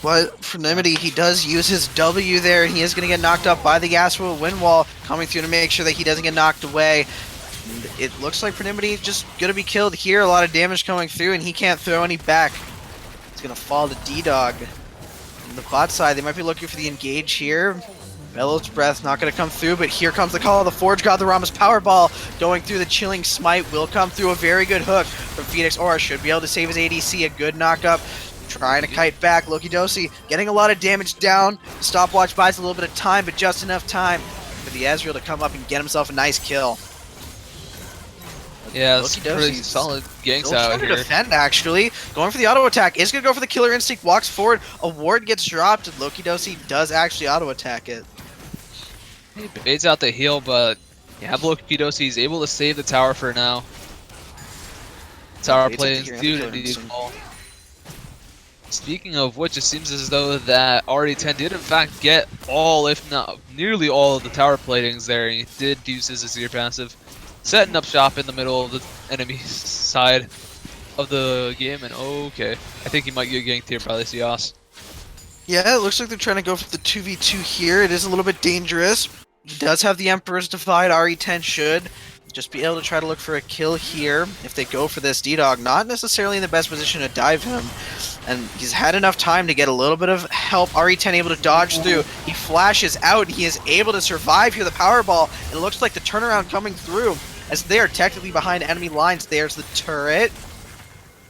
But for Prodemity, he does use his W there, and he is going to get knocked up by the Yasuo wind wall coming through to make sure that he doesn't get knocked away. And it looks like Prodemity is just going to be killed here. A lot of damage coming through, and he can't throw any back. It's going to fall to D-Dog. On the bot side, they might be looking for the engage here. Bellow's Breath not going to come through, but here comes the call of the Forge God, the Rama's Powerball going through. The Chilling Smite will come through. A very good hook from Phoenix Aura. Should be able to save his ADC. A good knock-up. Trying to kite back. Loki Dosi getting a lot of damage down. Stopwatch buys a little bit of time, but just enough time for the Ezreal to come up and get himself a nice kill. Yeah, it's pretty solid ganks out here. Defend, actually. Going for the auto attack. Is going to go for the Killer Instinct. Walks forward. A ward gets dropped, and Loki Dosi does actually auto attack it. He baits out the heal, but yeah, Loki Dosi is able to save the tower for now. Tower plays do indeed fall. Speaking of which, it seems as though that RE10 did in fact get all, if not nearly all, of the tower platings there. He did use his Azir passive, setting up shop in the middle of the enemy side of the game, and okay, I think he might get ganked here by this Yas. Yeah, it looks like they're trying to go for the 2v2 here. It is a little bit dangerous. He does have the Emperor's Divide. RE10 should just be able to try to look for a kill here. If they go for this, D-Dog not necessarily in the best position to dive him. And he's had enough time to get a little bit of help. RE10 able to dodge through. He flashes out. He is able to survive here. The Powerball. It looks like the turnaround coming through as they are technically behind enemy lines. There's the turret.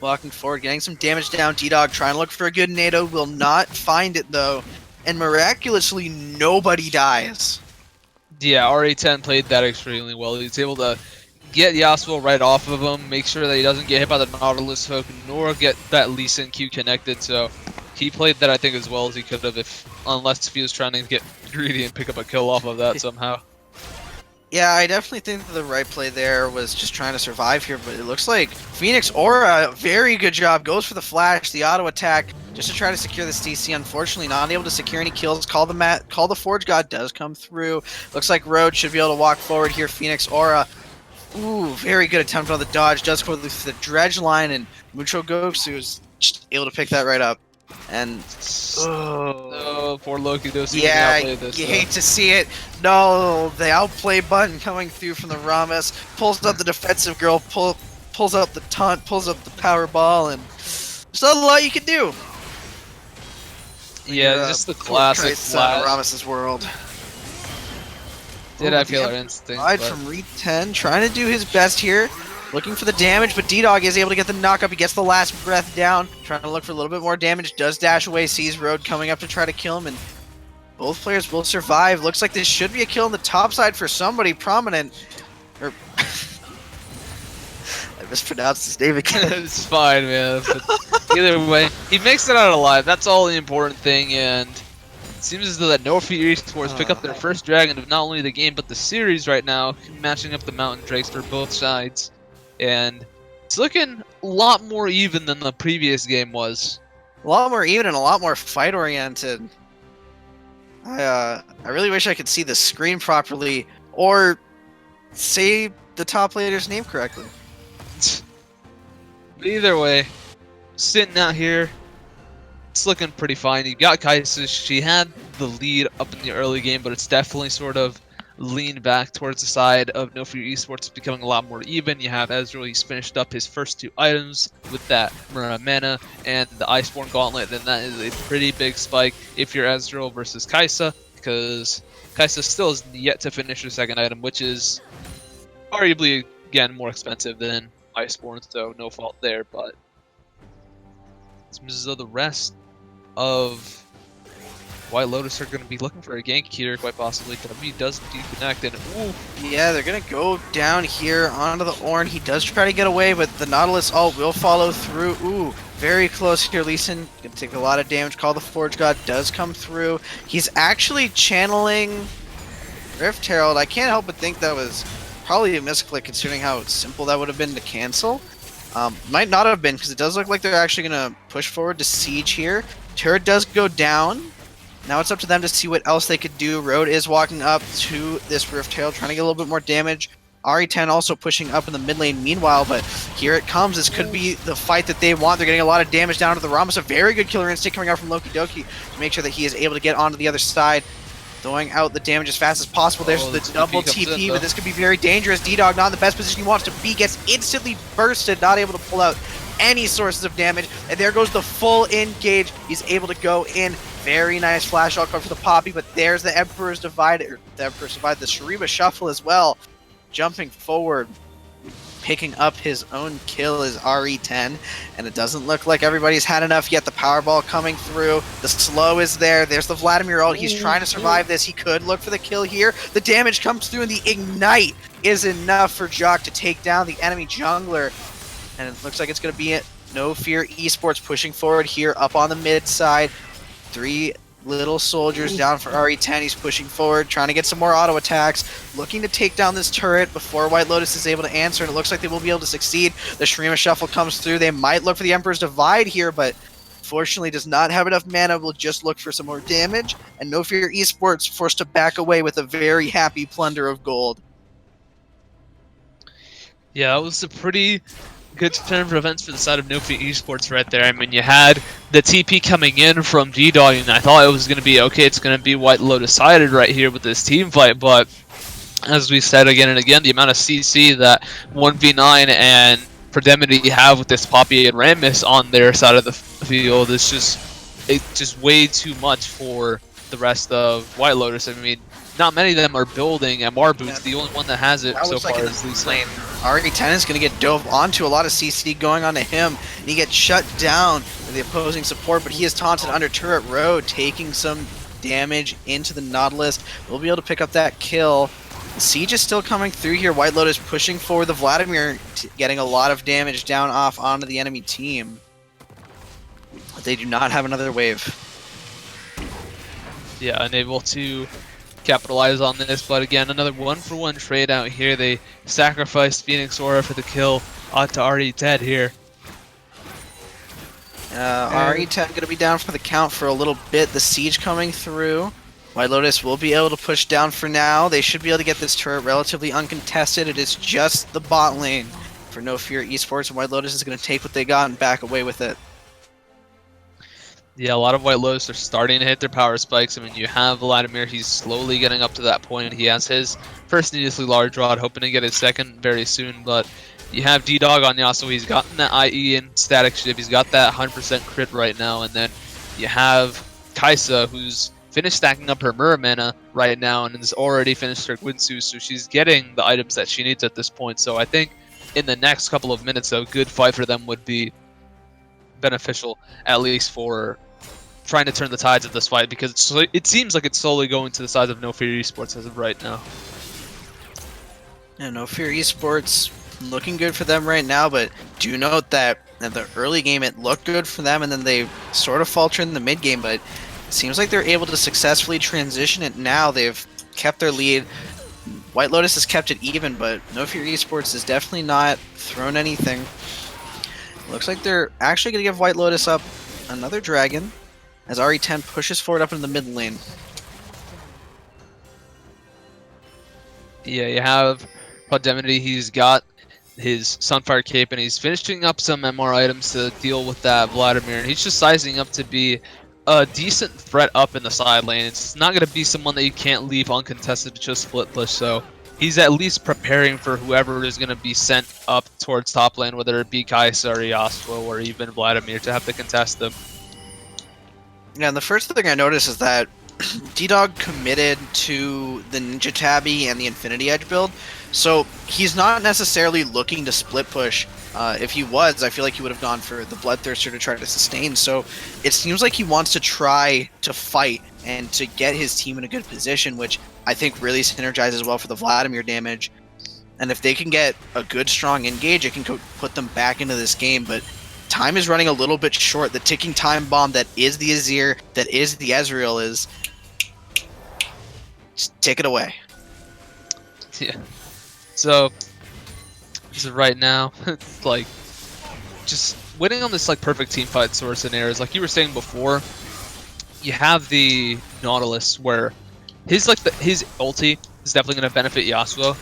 Walking forward, getting some damage down. D-Dog trying to look for a good NATO. Will not find it, though. And miraculously, nobody dies. Yeah, RA10 played that extremely well. He's able to get Yasuo right off of him, make sure that he doesn't get hit by the Nautilus hook, nor get that Lee Sin Q connected. So he played that, I think, as well as he could have, unless he was trying to get greedy and pick up a kill off of that somehow. Yeah, I definitely think that the right play there was just trying to survive here, but it looks like Phoenix Aura, very good job, goes for the flash, the auto attack, just to try to secure this DC. Unfortunately, not able to secure any kills. Call the Forge God does come through. Looks like Road should be able to walk forward here. Phoenix Aura, ooh, very good attempt on the dodge, does go through the dredge line, and Mucho Goku is just able to pick that right up. And oh, poor Loki does seem to yeah, outplay this. you hate to see it. No, the outplay button coming through from the Rammus, pulls up the defensive girl, pulls up the taunt, pulls up the power ball, and there's not a lot you can do. Yeah, just the classic flash. Rammus's world. Did have killer instinct. Aside from Reed 10, trying to do his best here. Looking for the damage, but D-Dog is able to get the knock-up. He gets the last breath down. Trying to look for a little bit more damage. Does dash away, sees Road coming up to try to kill him, and both players will survive. Looks like this should be a kill on the top side for somebody prominent. Or I mispronounced his name again. It's fine, man. But either way, he makes it out alive. That's all the important thing, and it seems as though that No Fear eSports pick up their first dragon of not only the game, but the series right now, matching up the Mountain Drakes for both sides. And it's looking a lot more even than the previous game was. A lot more even and a lot more fight-oriented. I really wish I could see the screen properly, or say the top laner's name correctly. But either way, sitting out here, it's looking pretty fine. You got Kai'Sa. She had the lead up in the early game, but it's definitely sort of leaned back towards the side of No Fear eSports, becoming a lot more even. You have Ezreal. He's finished up his first 2 items with that Mana and the Iceborne Gauntlet. Then that is a pretty big spike if you're Ezreal versus Kai'Sa, because Kai'Sa still has yet to finish her second item, which is arguably, again, more expensive than Iceborne, so no fault there. But it seems as though the rest of White Lotus are going to be looking for a gank here, quite possibly. W does deconnect, and ooh. Yeah, they're going to go down here onto the Ornn. He does try to get away, but the Nautilus ult will follow through. Ooh, very close here. Lee Sin going to take a lot of damage. Call the Forge God does come through. He's actually channeling Rift Herald. I can't help but think that was probably a misclick, considering how simple that would have been to cancel. Might not have been, because it does look like they're actually going to push forward to Siege here. Turret does go down. Now it's up to them to see what else they could do. Road is walking up to this Rift Herald, trying to get a little bit more damage. RE10 also pushing up in the mid lane meanwhile, but here it comes. This could be the fight that they want. They're getting a lot of damage down to the Rammus. A very good killer instinct coming out from Loki Doki to make sure that he is able to get onto the other side. Throwing out the damage as fast as possible. There's the double TP, but this could be very dangerous. D-Dog not in the best position he wants to be. Gets instantly bursted, not able to pull out any sources of damage. And there goes the full engage. He's able to go in. Very nice flash out for the Poppy, but there's the Emperor's Divide, or the Emperor's Divide, the Shuriba Shuffle as well. Jumping forward, picking up his own kill is RE10, and it doesn't look like everybody's had enough yet. The Powerball coming through, the slow is there. There's the Vladimir ult. He's trying to survive this. He could look for the kill here. The damage comes through, and the Ignite is enough for Jock to take down the enemy jungler. And it looks like it's going to be it. No Fear eSports pushing forward here up on the mid side. 3 little soldiers down for RE10. He's pushing forward, trying to get some more auto attacks, looking to take down this turret before White Lotus is able to answer, and it looks like they will be able to succeed. The Shurima Shuffle comes through. They might look for the Emperor's Divide here, but fortunately does not have enough mana. Will just look for some more damage, and No Fear eSports forced to back away with a very happy plunder of gold. Yeah, it was a pretty good turn of events for the side of No Fear eSports right there. I mean, you had the TP coming in from D-Dog, and I thought it was going to be, okay, it's going to be White Lotus sided right here with this team fight, but as we said again and again, the amount of CC that 1v9 and Prodemity have with this Poppy and Rammus on their side of the field is just way too much for the rest of White Lotus. I mean, not many of them are building MR boots. The only one that has it so far is Lee Sin. RE10 is going to get dove onto a lot of CC going onto him, and he gets shut down by the opposing support, but he is taunted under turret road, taking some damage into the Nautilus. We'll be able to pick up that kill. The siege is still coming through here. White Lotus pushing forward. The Vladimir getting a lot of damage down off onto the enemy team. But they do not have another wave. Yeah, unable to capitalize on this, but again, another 1-for-1 trade out here. They sacrificed Phoenix Aura for the kill onto RE10 here. RE10 going to be down for the count for a little bit. The siege coming through. White Lotus will be able to push down for now. They should be able to get this turret relatively uncontested. It is just the bot lane for No Fear eSports, and White Lotus is going to take what they got and back away with it. Yeah, a lot of White Lotus are starting to hit their power spikes. I mean, you have Vladimir, he's slowly getting up to that point. He has his first needlessly large rod, hoping to get his second very soon, but you have D-Dog on Yasuo, he's gotten that IE and static shiv, he's got that 100% crit right now, and then you have Kaisa, who's finished stacking up her Mirror mana right now and has already finished her Guinsu, so she's getting the items that she needs at this point. So I think in the next couple of minutes, a good fight for them would be beneficial, at least for trying to turn the tides of this fight, because it seems like it's slowly going to the side of No Fear eSports as of right now. Yeah, No Fear eSports looking good for them right now, but do note that in the early game it looked good for them, and then they sort of falter in the mid game, but it seems like they're able to successfully transition it now. They've kept their lead. White Lotus has kept it even, but No Fear eSports has definitely not thrown anything. Looks like they're actually going to give White Lotus up another dragon as RE10 pushes forward up in the mid lane. Yeah, you have Podemity, he's got his Sunfire Cape, and he's finishing up some MR items to deal with that Vladimir, and he's just sizing up to be a decent threat up in the side lane. It's not going to be someone that you can't leave uncontested to just split push, so he's at least preparing for whoever is going to be sent up towards top lane, whether it be Kaisa or Yasuo or even Vladimir, to have to contest them. Yeah, and the first thing I noticed is that D-Dog committed to the Ninja Tabby and the Infinity Edge build, so he's not necessarily looking to split push. If he was, I feel like he would have gone for the Bloodthirster to try to sustain, so it seems like he wants to try to fight and to get his team in a good position, which I think really synergizes well for the Vladimir damage. And if they can get a good, strong engage, it can put them back into this game, but time is running a little bit short. The ticking time bomb that is the Azir, that is the Ezreal, is... just take it away. Yeah. So, as of right now, it's like, just winning on this like perfect team fight sort of scenarios. Like you were saying before, you have the Nautilus where his ulti is definitely going to benefit Yasuo,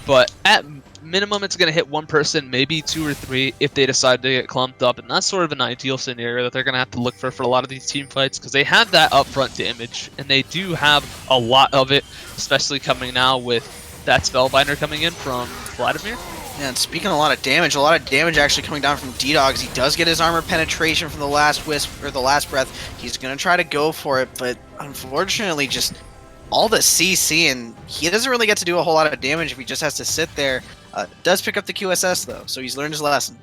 but at minimum it's going to hit one person, maybe two or three if they decide to get clumped up, and that's sort of an ideal scenario that they're going to have to look for a lot of these team fights, because they have that upfront damage, and they do have a lot of it, especially coming now with that Spellbinder coming in from Vladimir. Yeah, and speaking of a lot of damage actually coming down from D-Dog, as he does get his armor penetration from the last wisp, or the last breath. He's going to try to go for it, but unfortunately just all the CC, and he doesn't really get to do a whole lot of damage if he just has to sit there. Does pick up the QSS though, so he's learned his lesson.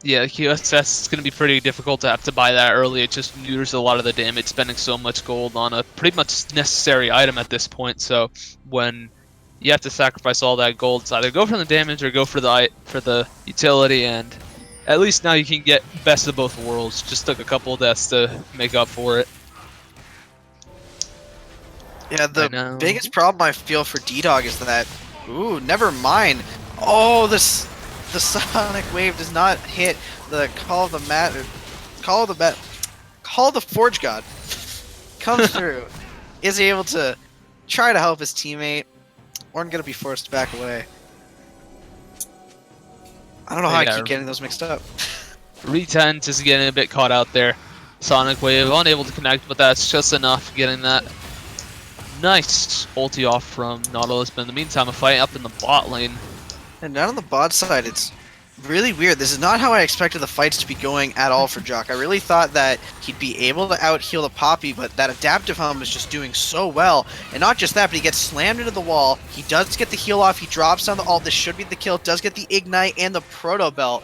Yeah, QSS is going to be pretty difficult to have to buy that early. It just neuters a lot of the damage, spending so much gold on a pretty much necessary item at this point. So when you have to sacrifice all that gold, it's either go for the damage or go for the utility, and at least now you can get best of both worlds. Just took a couple of deaths to make up for it. Yeah, the biggest problem I feel for D-Dog is that... Ooh, never mind. Oh, the Sonic Wave does not hit the Call of the Forge God. Comes through. Is he able to try to help his teammate? Or gonna be forced to back away. I don't know how I keep getting those mixed up. RE10 just getting a bit caught out there. Sonic Wave unable to connect, but that's just enough getting that nice ulti off from Nautilus, but in the meantime, a fight up in the bot lane. And down on the bot side, it's really weird. This is not how I expected the fights to be going at all for Jock. I really thought that he'd be able to out-heal the Poppy, but that adaptive helm is just doing so well. And not just that, but he gets slammed into the wall. He does get the heal off. He drops down the ult. This should be the kill. Does get the Ignite and the Proto Belt.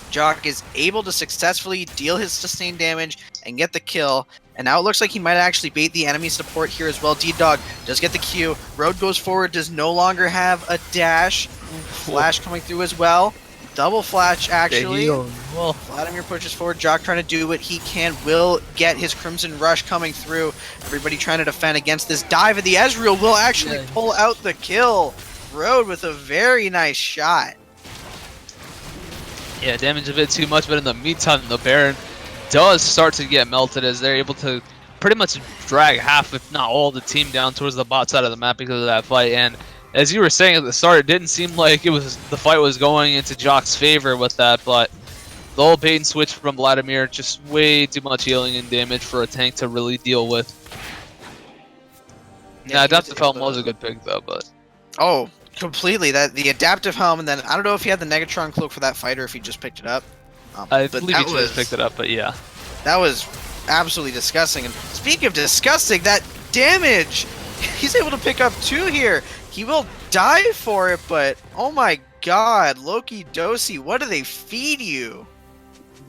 Jock is able to successfully deal his sustained damage and get the kill. And now it looks like he might actually bait the enemy support here as well. D-Dog does get the Q. Road goes forward, does no longer have a dash. Flash coming through as well. Double flash, actually. Well, Vladimir pushes forward. Jock trying to do what he can. Will get his Crimson Rush coming through. Everybody trying to defend against this dive. And the Ezreal will actually pull out the kill. Road with a very nice shot. yeah, damage a bit too much, but in the meantime, the Baron does start to get melted as they're able to pretty much drag half, if not all, the team down towards the bot side of the map because of that fight. And as you were saying at the start, it didn't seem like the fight was going into Jock's favor with that, but the whole bait and switch from Vladimir, just way too much healing and damage for a tank to really deal with. Yeah, Adaptive Helm was a good pick though, but... Oh, completely. The Adaptive Helm, and then I don't know if he had the Negatron Cloak for that fight or if he just picked it up. I believe he just picked it up, but yeah. That was absolutely disgusting. And speaking of disgusting, that damage! He's able to pick up 2 here. He will die for it, but oh my god, Loki Dosi, what do they feed you?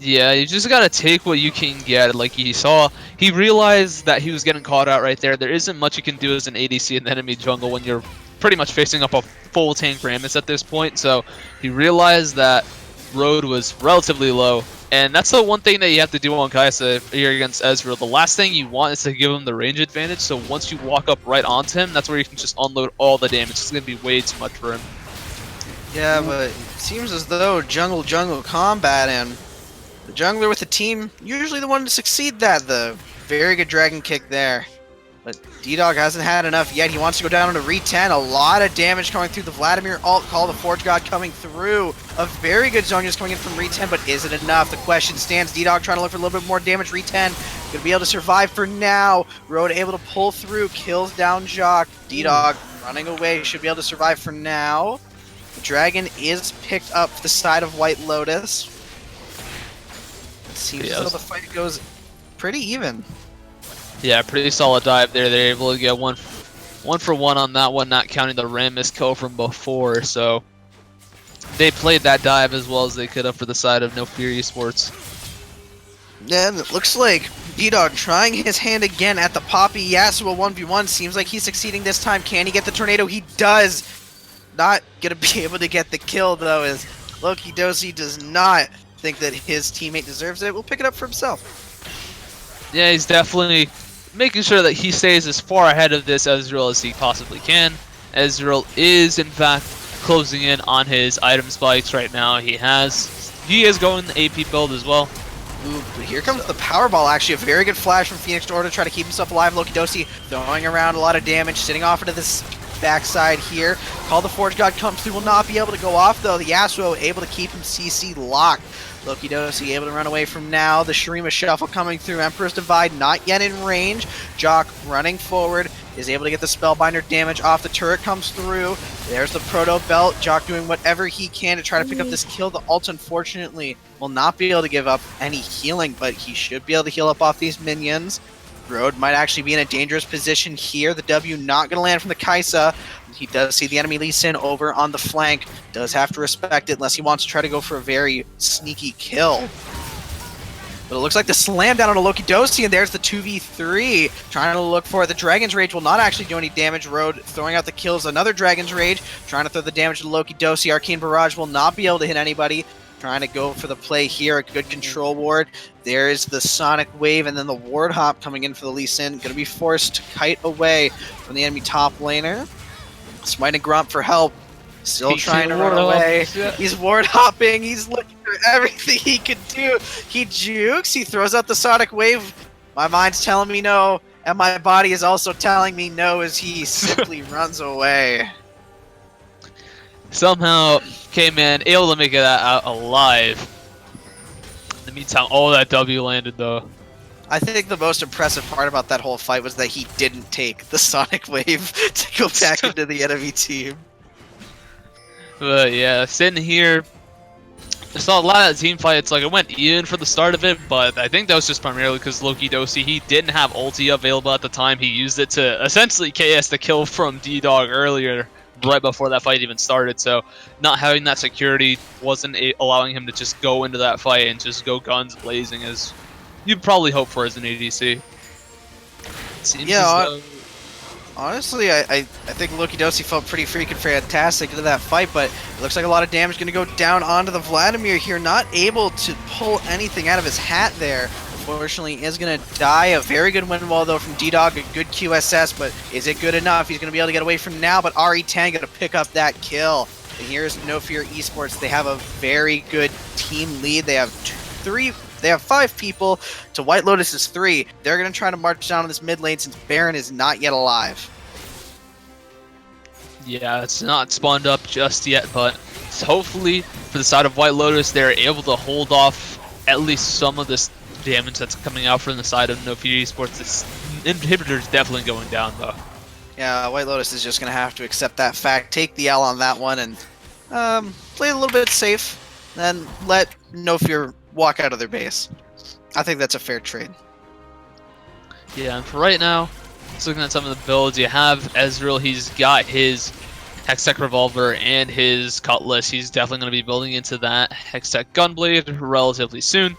Yeah, you just gotta take what you can get. Like he saw, he realized that he was getting caught out right there. There isn't much you can do as an ADC in the enemy jungle when you're pretty much facing up a full tank Rammus at this point. So he realized that Road was relatively low, and that's the one thing that you have to do on Kai'Sa if you're against Ezreal. The last thing you want is to give him the range advantage, so once you walk up right onto him, that's where you can just unload all the damage. It's going to be way too much for him. Yeah, but it seems as though jungle combat, and the jungler with the team, usually the one to succeed that. The very good dragon kick there. But D-Dog hasn't had enough yet. He wants to go down on a re-10. A lot of damage coming through the Vladimir ult call. The Forge God coming through. A very good zone just coming in from re-10, but is it enough? The question stands. D-Dog trying to look for a little bit more damage. Re-10 gonna be able to survive for now. Road able to pull through. Kills down Jock. D-Dog running away. Should be able to survive for now. The dragon is picked up the side of White Lotus. It seems as though the fight goes pretty even. Yeah, pretty solid dive there. They're able to get one for one on that one, not counting the Rammus kill from before. So they played that dive as well as they could have for the side of No Fear eSports. Yeah, and it looks like D-Dog trying his hand again at the Poppy Yasuo 1v1. Seems like he's succeeding this time. Can he get the tornado? He does. Not gonna be able to get the kill though, as Loki Dosi does not think that his teammate deserves it. Will pick it up for himself. Yeah, he's definitely making sure that he stays as far ahead of this Ezreal as he possibly can. Ezreal is in fact closing in on his item spikes right now. He is going the AP build as well. Ooh, but here comes the Powerball, actually. A very good flash from Phoenix to order to try to keep himself alive. Loki Dosi throwing around a lot of damage, sitting off into this backside here. Call the Forge God comes through, will not be able to go off though. The Yasuo able to keep him CC locked. Loki Dosi able to run away from now. The Shurima Shuffle coming through. Emperor's Divide not yet in range. Jock running forward is able to get the Spellbinder damage off. The turret comes through. There's the Proto Belt. Jock doing whatever he can to try to pick up this kill. The ult, unfortunately, will not be able to give up any healing, but he should be able to heal up off these minions. Road might actually be in a dangerous position here. The W not going to land from the Kai'Sa. He does see the enemy Lee Sin over on the flank. Does have to respect it unless he wants to try to go for a very sneaky kill. But it looks like the slam down on a Loki Dosi, and there's the 2v3. Trying to look for it. The Dragon's Rage will not actually do any damage. Road throwing out the kills. Another Dragon's Rage. Trying to throw the damage to Loki Dosi. Arcane Barrage will not be able to hit anybody. Trying to go for the play here. A good control ward. There is the Sonic Wave, and then the Ward Hop coming in for the Lee Sin. Going to be forced to kite away from the enemy top laner. Smiting Grump for help. Still trying to run away. Yeah. He's ward hopping. He's looking for everything he could do. He jukes. He throws out the Sonic Wave. My mind's telling me no, and my body is also telling me no as he simply runs away. Somehow came in, able to make it out alive. In the meantime, all that W landed though. I think the most impressive part about that whole fight was that he didn't take the Sonic Wave to go back into the enemy team. But yeah, sitting here, I saw a lot of team fights. Like, it went even for the start of it, but I think that was just primarily because Loki Dosi, he didn't have ulti available at the time. He used it to essentially KS the kill from D-Dog earlier, right before that fight even started. So not having that security wasn't allowing him to just go into that fight and just go guns blazing as you'd probably hope for as an ADC. Seems Yeah, as though... honestly, I think Loki Dosi felt pretty freaking fantastic into that fight, but it looks like a lot of damage going to go down onto the Vladimir here. Not able to pull anything out of his hat there. Unfortunately, is going to die. A very good win wall, though, from D-Dog. A good QSS, but is it good enough? He's going to be able to get away from now, but RE10 going to pick up that kill. And here's No Fear Esports. They have a very good team lead. They have 5 people to White Lotus's 3. They're going to try to march down to this mid lane since Baron is not yet alive. Yeah, it's not spawned up just yet, but hopefully for the side of White Lotus, they're able to hold off at least some of this damage that's coming out from the side of No Fear Esports. This inhibitor is definitely going down, though. Yeah, White Lotus is just going to have to accept that fact, take the L on that one, and play a little bit safe, then let No Fear walk out of their base. I think that's a fair trade. Yeah, and for right now, just looking at some of the builds, you have Ezreal. He's got his Hextech Revolver and his Cutlass. He's definitely going to be building into that Hextech Gunblade relatively soon.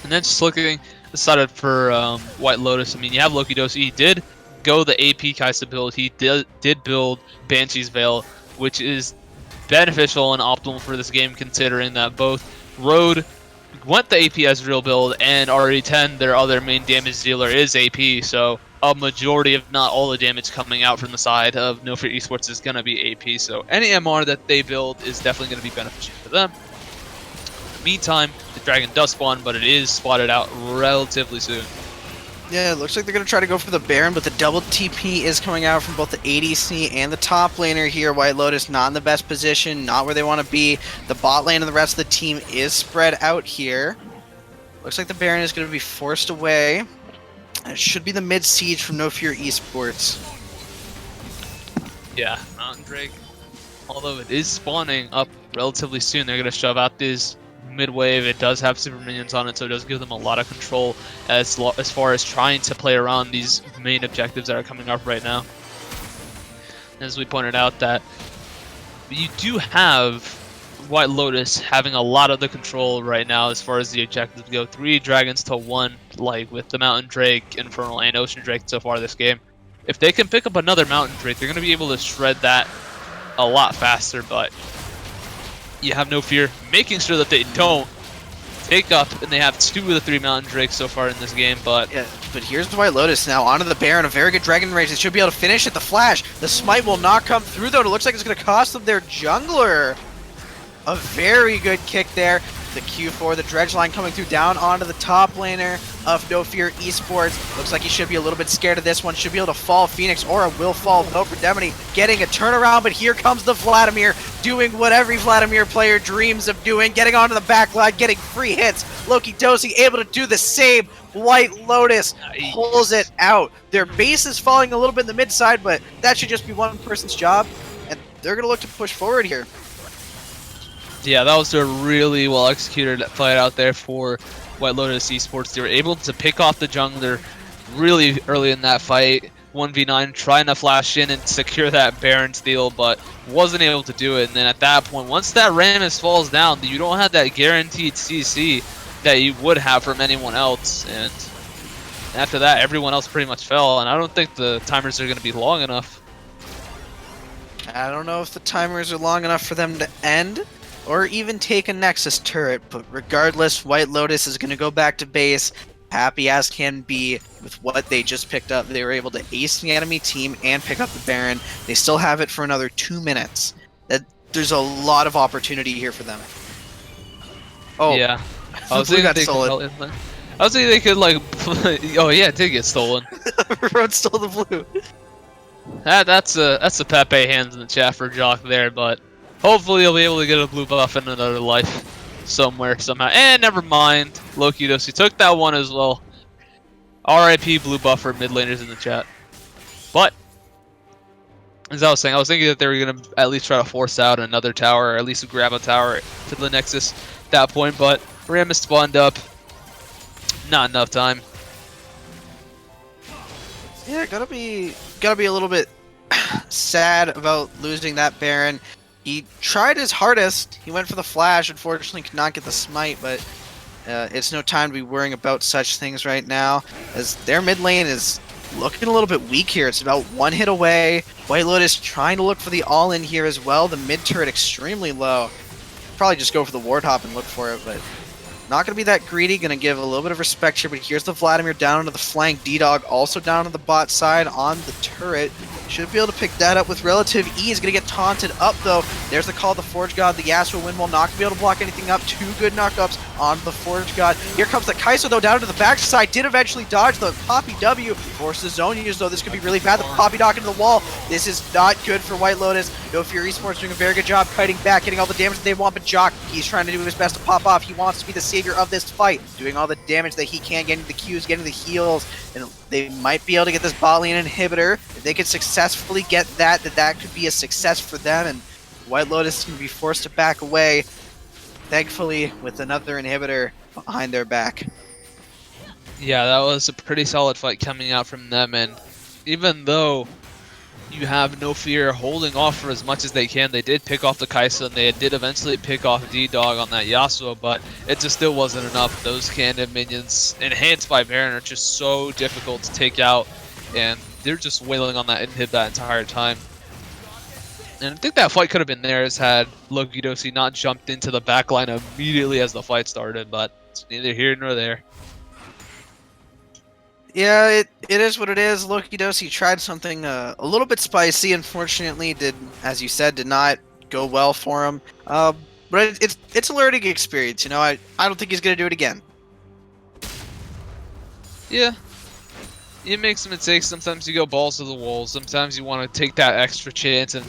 And then just looking decided for White Lotus, I mean, you have Loki Dosi. He did go the AP Kaisa build. He did build Banshee's Veil, which is beneficial and optimal for this game, considering that both Road went the AP Ezreal build and RE10, their other main damage dealer, is AP. So a majority, if not all, the damage coming out from the side of No Fear Esports is going to be AP. So any MR that they build is definitely going to be beneficial for them. In the meantime, the dragon does spawn, but it is spotted out relatively soon. Yeah, it looks like they're going to try to go for the Baron, but the double TP is coming out from both the ADC and the top laner here. White Lotus not in the best position, not where they want to be. The bot lane and the rest of the team is spread out here. Looks like the Baron is going to be forced away. It should be the mid siege from No Fear Esports. Yeah, Mountain Drake, although it is spawning up relatively soon, they're going to shove out this mid wave. It does have super minions on it, so it does give them a lot of control as far as trying to play around these main objectives that are coming up right now. As we pointed out, that you do have White Lotus having a lot of the control right now as far as the objectives go. 3 dragons to 1, like with the Mountain Drake, Infernal, and Ocean Drake so far this game. If they can pick up another Mountain Drake, they're going to be able to shred that a lot faster, but you have No Fear making sure that they don't take up, and they have 2 of the 3 Mountain Drakes so far in this game, but... Yeah, but here's the White Lotus now, onto the Baron, a very good Dragon Rage. They should be able to finish at the Flash. The Smite will not come through, though. It looks like it's going to cost them their jungler. A very good kick there. The Q4, the Dredge line coming through down onto the top laner of No Fear Esports. Looks like he should be a little bit scared of this one. Should be able to fall Phoenix, or a will fall though for Demony. Getting a turnaround, but here comes the Vladimir, doing what every Vladimir player dreams of doing. Getting onto the back line, getting free hits. Loki Dosi able to do the same. White Lotus pulls it out. Their base is falling a little bit in the mid side, but that should just be one person's job. And they're going to look to push forward here. Yeah, that was a really well executed fight out there for White Lotus Esports. They were able to pick off the jungler really early in that fight. 1v9, trying to flash in and secure that Baron steal, but wasn't able to do it. And then at that point, once that Rammus falls down, you don't have that guaranteed CC that you would have from anyone else. And after that, everyone else pretty much fell, and I don't think the timers are going to be long enough. I don't know if the timers are long enough for them to end, or even take a Nexus turret, but regardless, White Lotus is going to go back to base, happy as can be with what they just picked up. They were able to ace the enemy team and pick up the Baron. They still have it for another 2 minutes. There's a lot of opportunity here for them. Oh, yeah. I was thinking they could, like, oh yeah, it did get stolen. Road stole the blue. That's a Pepe hands in the chat for Jock there, but hopefully he'll be able to get a blue buff in another life somewhere, somehow. And never mind, Loki Dosi took that one as well. RIP blue buff for mid laners in the chat. But, as I was saying, I was thinking that they were going to at least try to force out another tower, or at least grab a tower to the Nexus at that point, but Rammus spawned up. Not enough time. Yeah, gotta be a little bit sad about losing that Baron. He tried his hardest. He went for the flash. Unfortunately, could not get the smite, but it's no time to be worrying about such things right now, as their mid lane is looking a little bit weak here. It's about one hit away. White Lotus trying to look for the all-in here as well. The mid turret extremely low. Probably just go for the ward hop and look for it, but not going to be that greedy. Going to give a little bit of respect here, but here's the Vladimir down onto the flank. D-Dog also down on the bot side on the turret. Should be able to pick that up with relative ease. Going to get taunted up, though. There's the call of the Forge God. The Yasuo Windmill not going to be able to block anything up. Two good knockups on the Forge God. Here comes the Kai'Sa, though, down to the backside. Did eventually dodge the Poppy W. Forces zone use, though. This could be really bad. The Poppy Dock into the wall. This is not good for White Lotus. No Fear eSports doing a very good job fighting back, getting all the damage that they want, but Jock, he's trying to do his best to pop off. He wants to be the savior of this fight, doing all the damage that he can, getting the Qs, getting the heals, and they might be able to get this bot lane inhibitor. If they could successfully get that could be a success for them, and White Lotus is going to be forced to back away, thankfully, with another inhibitor behind their back. Yeah, that was a pretty solid fight coming out from them, and even though you have No Fear holding off for as much as they can, they did pick off the Kai'Sa, and they did eventually pick off D-Dog on that Yasuo, but it just still wasn't enough. Those Cannon minions, enhanced by Baron, are just so difficult to take out, and they're just wailing on that inhib that entire time. And I think that fight could have been theirs had Loki Dosi not jumped into the backline immediately as the fight started, but it's neither here nor there. Yeah, it is what it is. Loki Dosi tried something a little bit spicy. Unfortunately, as you said, did not go well for him. But it's a learning experience. You know, I don't think he's gonna do it again. Yeah, you make some mistakes. Sometimes you go balls to the wall. Sometimes you want to take that extra chance and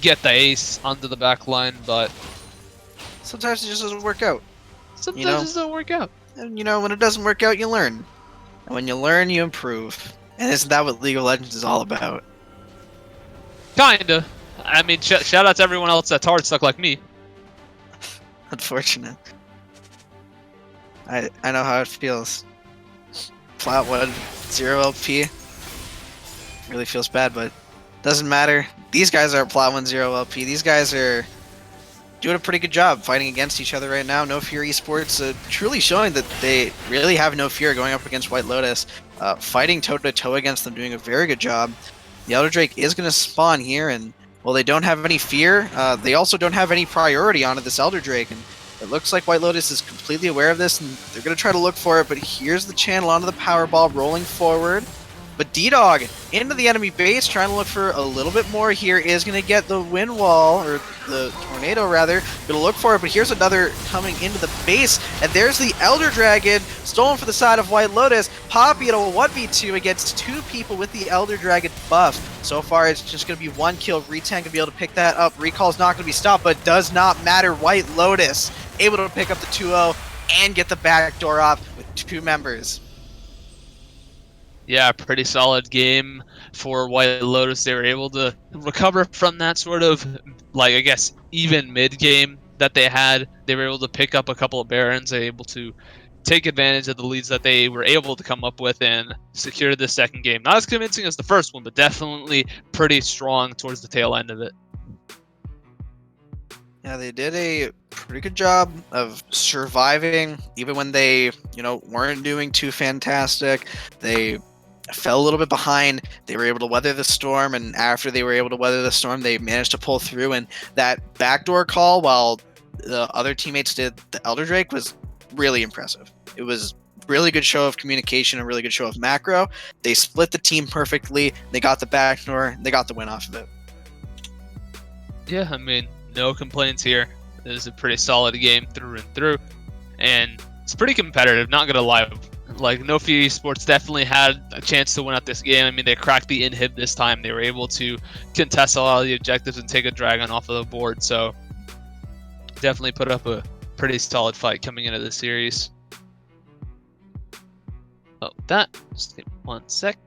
get the ace onto the back line, but sometimes it just doesn't work out. Sometimes it just doesn't work out. And you know, when it doesn't work out, you learn. And when you learn, you improve. And isn't that what League of Legends is all about? Kinda. I mean, shout out to everyone else that's hard stuck like me. Unfortunate. I know how it feels. Flat 1, 0 LP. Really feels bad, but doesn't matter. These guys aren't Plat 1, 0 LP. These guys are doing a pretty good job fighting against each other right now. No Fear eSports truly showing that they really have no fear going up against White Lotus. Fighting toe-to-toe against them, doing a very good job. The Elder Drake is going to spawn here, and while they don't have any fear, they also don't have any priority onto this Elder Drake. And it looks like White Lotus is completely aware of this, and they're going to try to look for it, but here's the channel onto the Powerball rolling forward. But D-Dog into the enemy base, trying to look for a little bit more here, is going to get the wind wall, or the tornado rather. Going to look for it, but here's another coming into the base, and there's the Elder Dragon, stolen for the side of White Lotus. Poppy at a 1v2 against two people with the Elder Dragon buff. So far, it's just going to be one kill. Retan going to be able to pick that up. Recall's not going to be stopped, but does not matter. White Lotus able to pick up the 2-0 and get the backdoor off with two members. Yeah, pretty solid game for White Lotus. They were able to recover from that sort of, like, I guess, even mid-game that they had. They were able to pick up a couple of Barons. They were able to take advantage of the leads that they were able to come up with and secure the second game. Not as convincing as the first one, but definitely pretty strong towards the tail end of it. Yeah, they did a pretty good job of surviving, even when they, weren't doing too fantastic. They fell a little bit behind. They were able to weather the storm, and after they were able to weather the storm, they managed to pull through. And that backdoor call, while the other teammates did the Elder Drake, was really impressive. It was really good show of communication, a really good show of macro. They split the team perfectly. They got the backdoor. They got the win off of it. Yeah, I mean, no complaints here. It was a pretty solid game through and through, and it's pretty competitive, not gonna lie. Like, No Fear eSports definitely had a chance to win out this game. I mean, they cracked the inhib this time. They were able to contest a lot of the objectives and take a dragon off of the board, so definitely put up a pretty solid fight coming into the series. Oh, just give me 1 sec.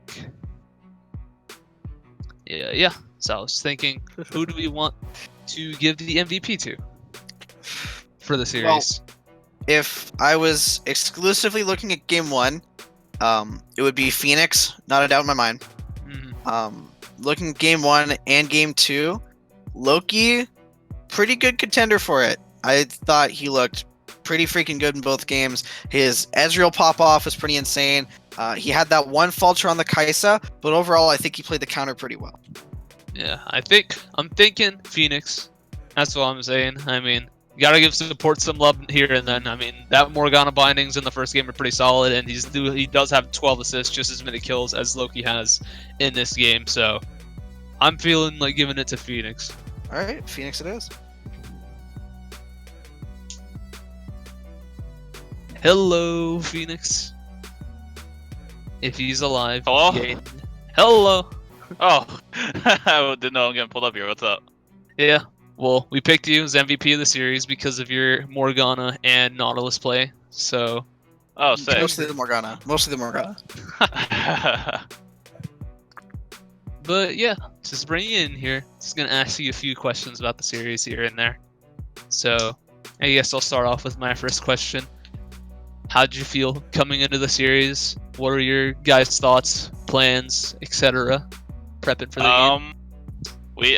Yeah. So I was thinking, who do we want to give the MVP to for the series? Well, if I was exclusively looking at game 1, it would be Phoenix, not a doubt in my mind. Mm-hmm. Looking at game 1 and game 2, Loki, pretty good contender for it. I thought he looked pretty freaking good in both games. His Ezreal pop-off was pretty insane. He had that one falter on the Kaisa, but overall, I think he played the counter pretty well. Yeah, I'm thinking Phoenix. That's what I'm saying. I mean, you gotta give support some love here and then. I mean, that Morgana bindings in the first game are pretty solid, and he does have 12 assists, just as many kills as Loki has in this game. So I'm feeling like giving it to Phoenix. All right, Phoenix it is. Hello, Phoenix. If he's alive. Hello? Yeah. Hello. Oh, I didn't know I'm getting pulled up here. What's up? Yeah. Well, we picked you as MVP of the series because of your Morgana and Nautilus play. So. Oh, sick. Mostly the Morgana. But yeah, just bring you in here. Just gonna ask you a few questions about the series here and there. So, I guess I'll start off with my first question. How'd you feel coming into the series? What are your guys' thoughts, plans, etc.? Prepping for the game.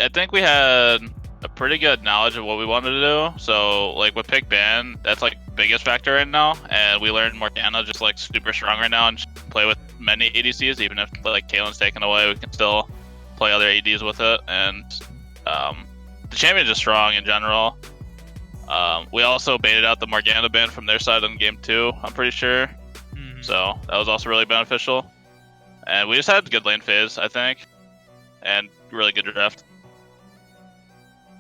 I think we had a pretty good knowledge of what we wanted to do. So, like with pick ban, that's like biggest factor right now, and we learned Morgana just like super strong right now and play with many ADCs. Even if like Caitlyn's taken away, we can still play other ADs with it, and the champion's just strong in general. We also baited out the Morgana ban from their side in game 2, I'm pretty sure. Mm-hmm. So that was also really beneficial. And we just had a good lane phase, I think, and really good draft.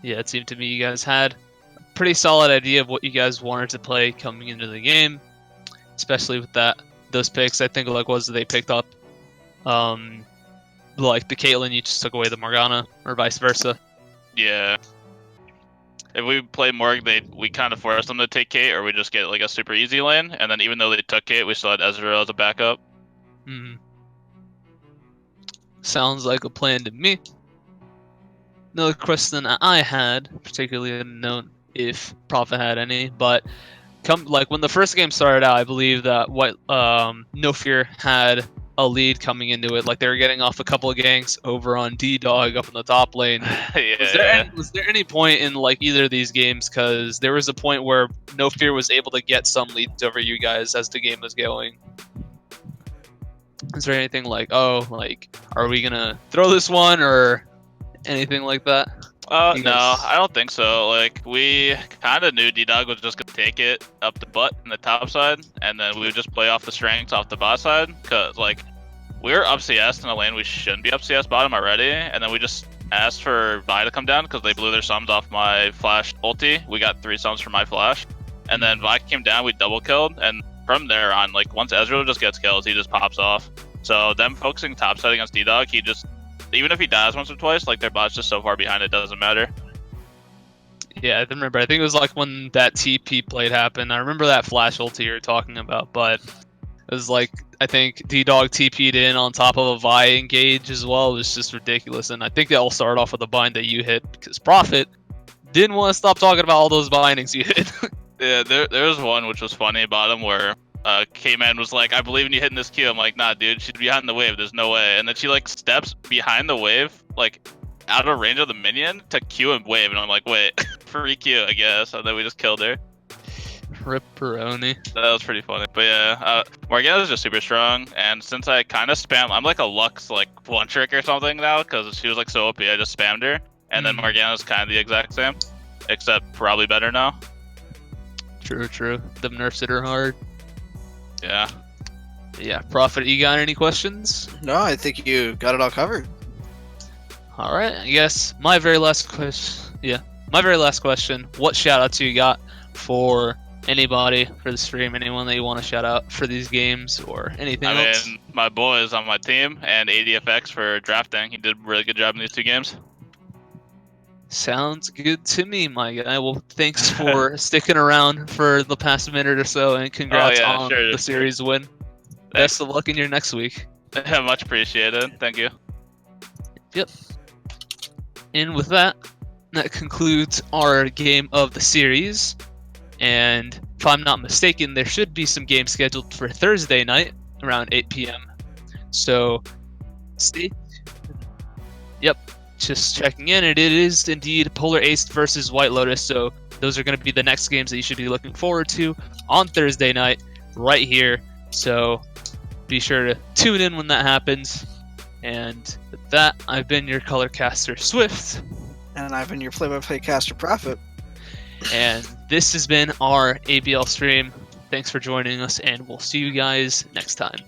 Yeah, it seemed to me you guys had a pretty solid idea of what you guys wanted to play coming into the game, especially with those picks. I think like they picked up, like the Caitlyn, you just took away the Morgana, or vice versa. Yeah. If we play Morg, we kind of force them to take Kate, or we just get like a super easy lane. And then even though they took Kate, we still had Ezreal as a backup. Hmm. Sounds like a plan to me. Another question that I had, particularly unknown if Prophet had any, but when the first game started out, I believe that No Fear had a lead coming into it. Like they were getting off a couple of ganks over on D-Dog up in the top lane. Yeah. Was there any point in like either of these games? Because there was a point where No Fear was able to get some leads over you guys as the game was going. Is there anything like, are we gonna throw this one or anything like that? No, I don't think so. Like, we kind of knew D-Dog was just going to take it up the butt in the top side, and then we would just play off the strengths off the bot side, because, like, we were up CS in a lane we shouldn't be up CS bottom already, and then we just asked for Vi to come down, because they blew their sums off my flash ulti. We got 3 sums from my flash, and then Vi came down, we double killed, and from there on, like, once Ezreal just gets kills, he just pops off. So, them focusing top side against D-Dog, even if he dies once or twice, like their bot's just so far behind it doesn't matter. Yeah, I remember. I think it was like when that TP played happened. I remember that flash ulti you were talking about, but it was like I think D-Dog TP'd in on top of a Vi engage as well. It was just ridiculous, and I think they all started off with a bind that you hit because Prophet didn't want to stop talking about all those bindings you hit. Yeah, there was one which was funny about him where K-Man was like, I believe in you hitting this Q. I'm like, nah, dude, she's behind the wave. There's no way. And then she like steps behind the wave, like out of range of the minion to Q and wave. And I'm like, wait, free Q, I guess. And then we just killed her. Ripperoni. That was pretty funny. But yeah, Morgana's just super strong. And since I kind of spam, I'm like a Lux like one trick or something now because she was like so OP. I just spammed her. And then Morgana's kind of the exact same, except probably better now. True. Them nerfs hit her hard. Yeah. Yeah, Prophet, you got any questions? No, I think you got it all covered. All right, I guess my very last question. Yeah, my very last question. What shout outs you got for anybody for the stream? Anyone that you want to shout out for these games or anything else? I mean, my boy is on my team and ADFX for drafting. He did a really good job in these 2 games. Sounds good to me, my guy. Well, thanks for sticking around for the past minute or so, and congrats on the series win. Best of luck in your next week. Much appreciated. Thank you. Yep. And with that concludes our game of the series. And if I'm not mistaken, there should be some games scheduled for Thursday night around 8 p.m. So, stay. Yep. Just checking in, and it is indeed Polar Ace versus White Lotus, so those are going to be the next games that you should be looking forward to on Thursday night right here. So be sure to tune in when that happens. And with that, I've been your color caster Swift. And I've been your play-by-play caster Prophet. And this has been our ABL stream. Thanks for joining us, and we'll see you guys next time.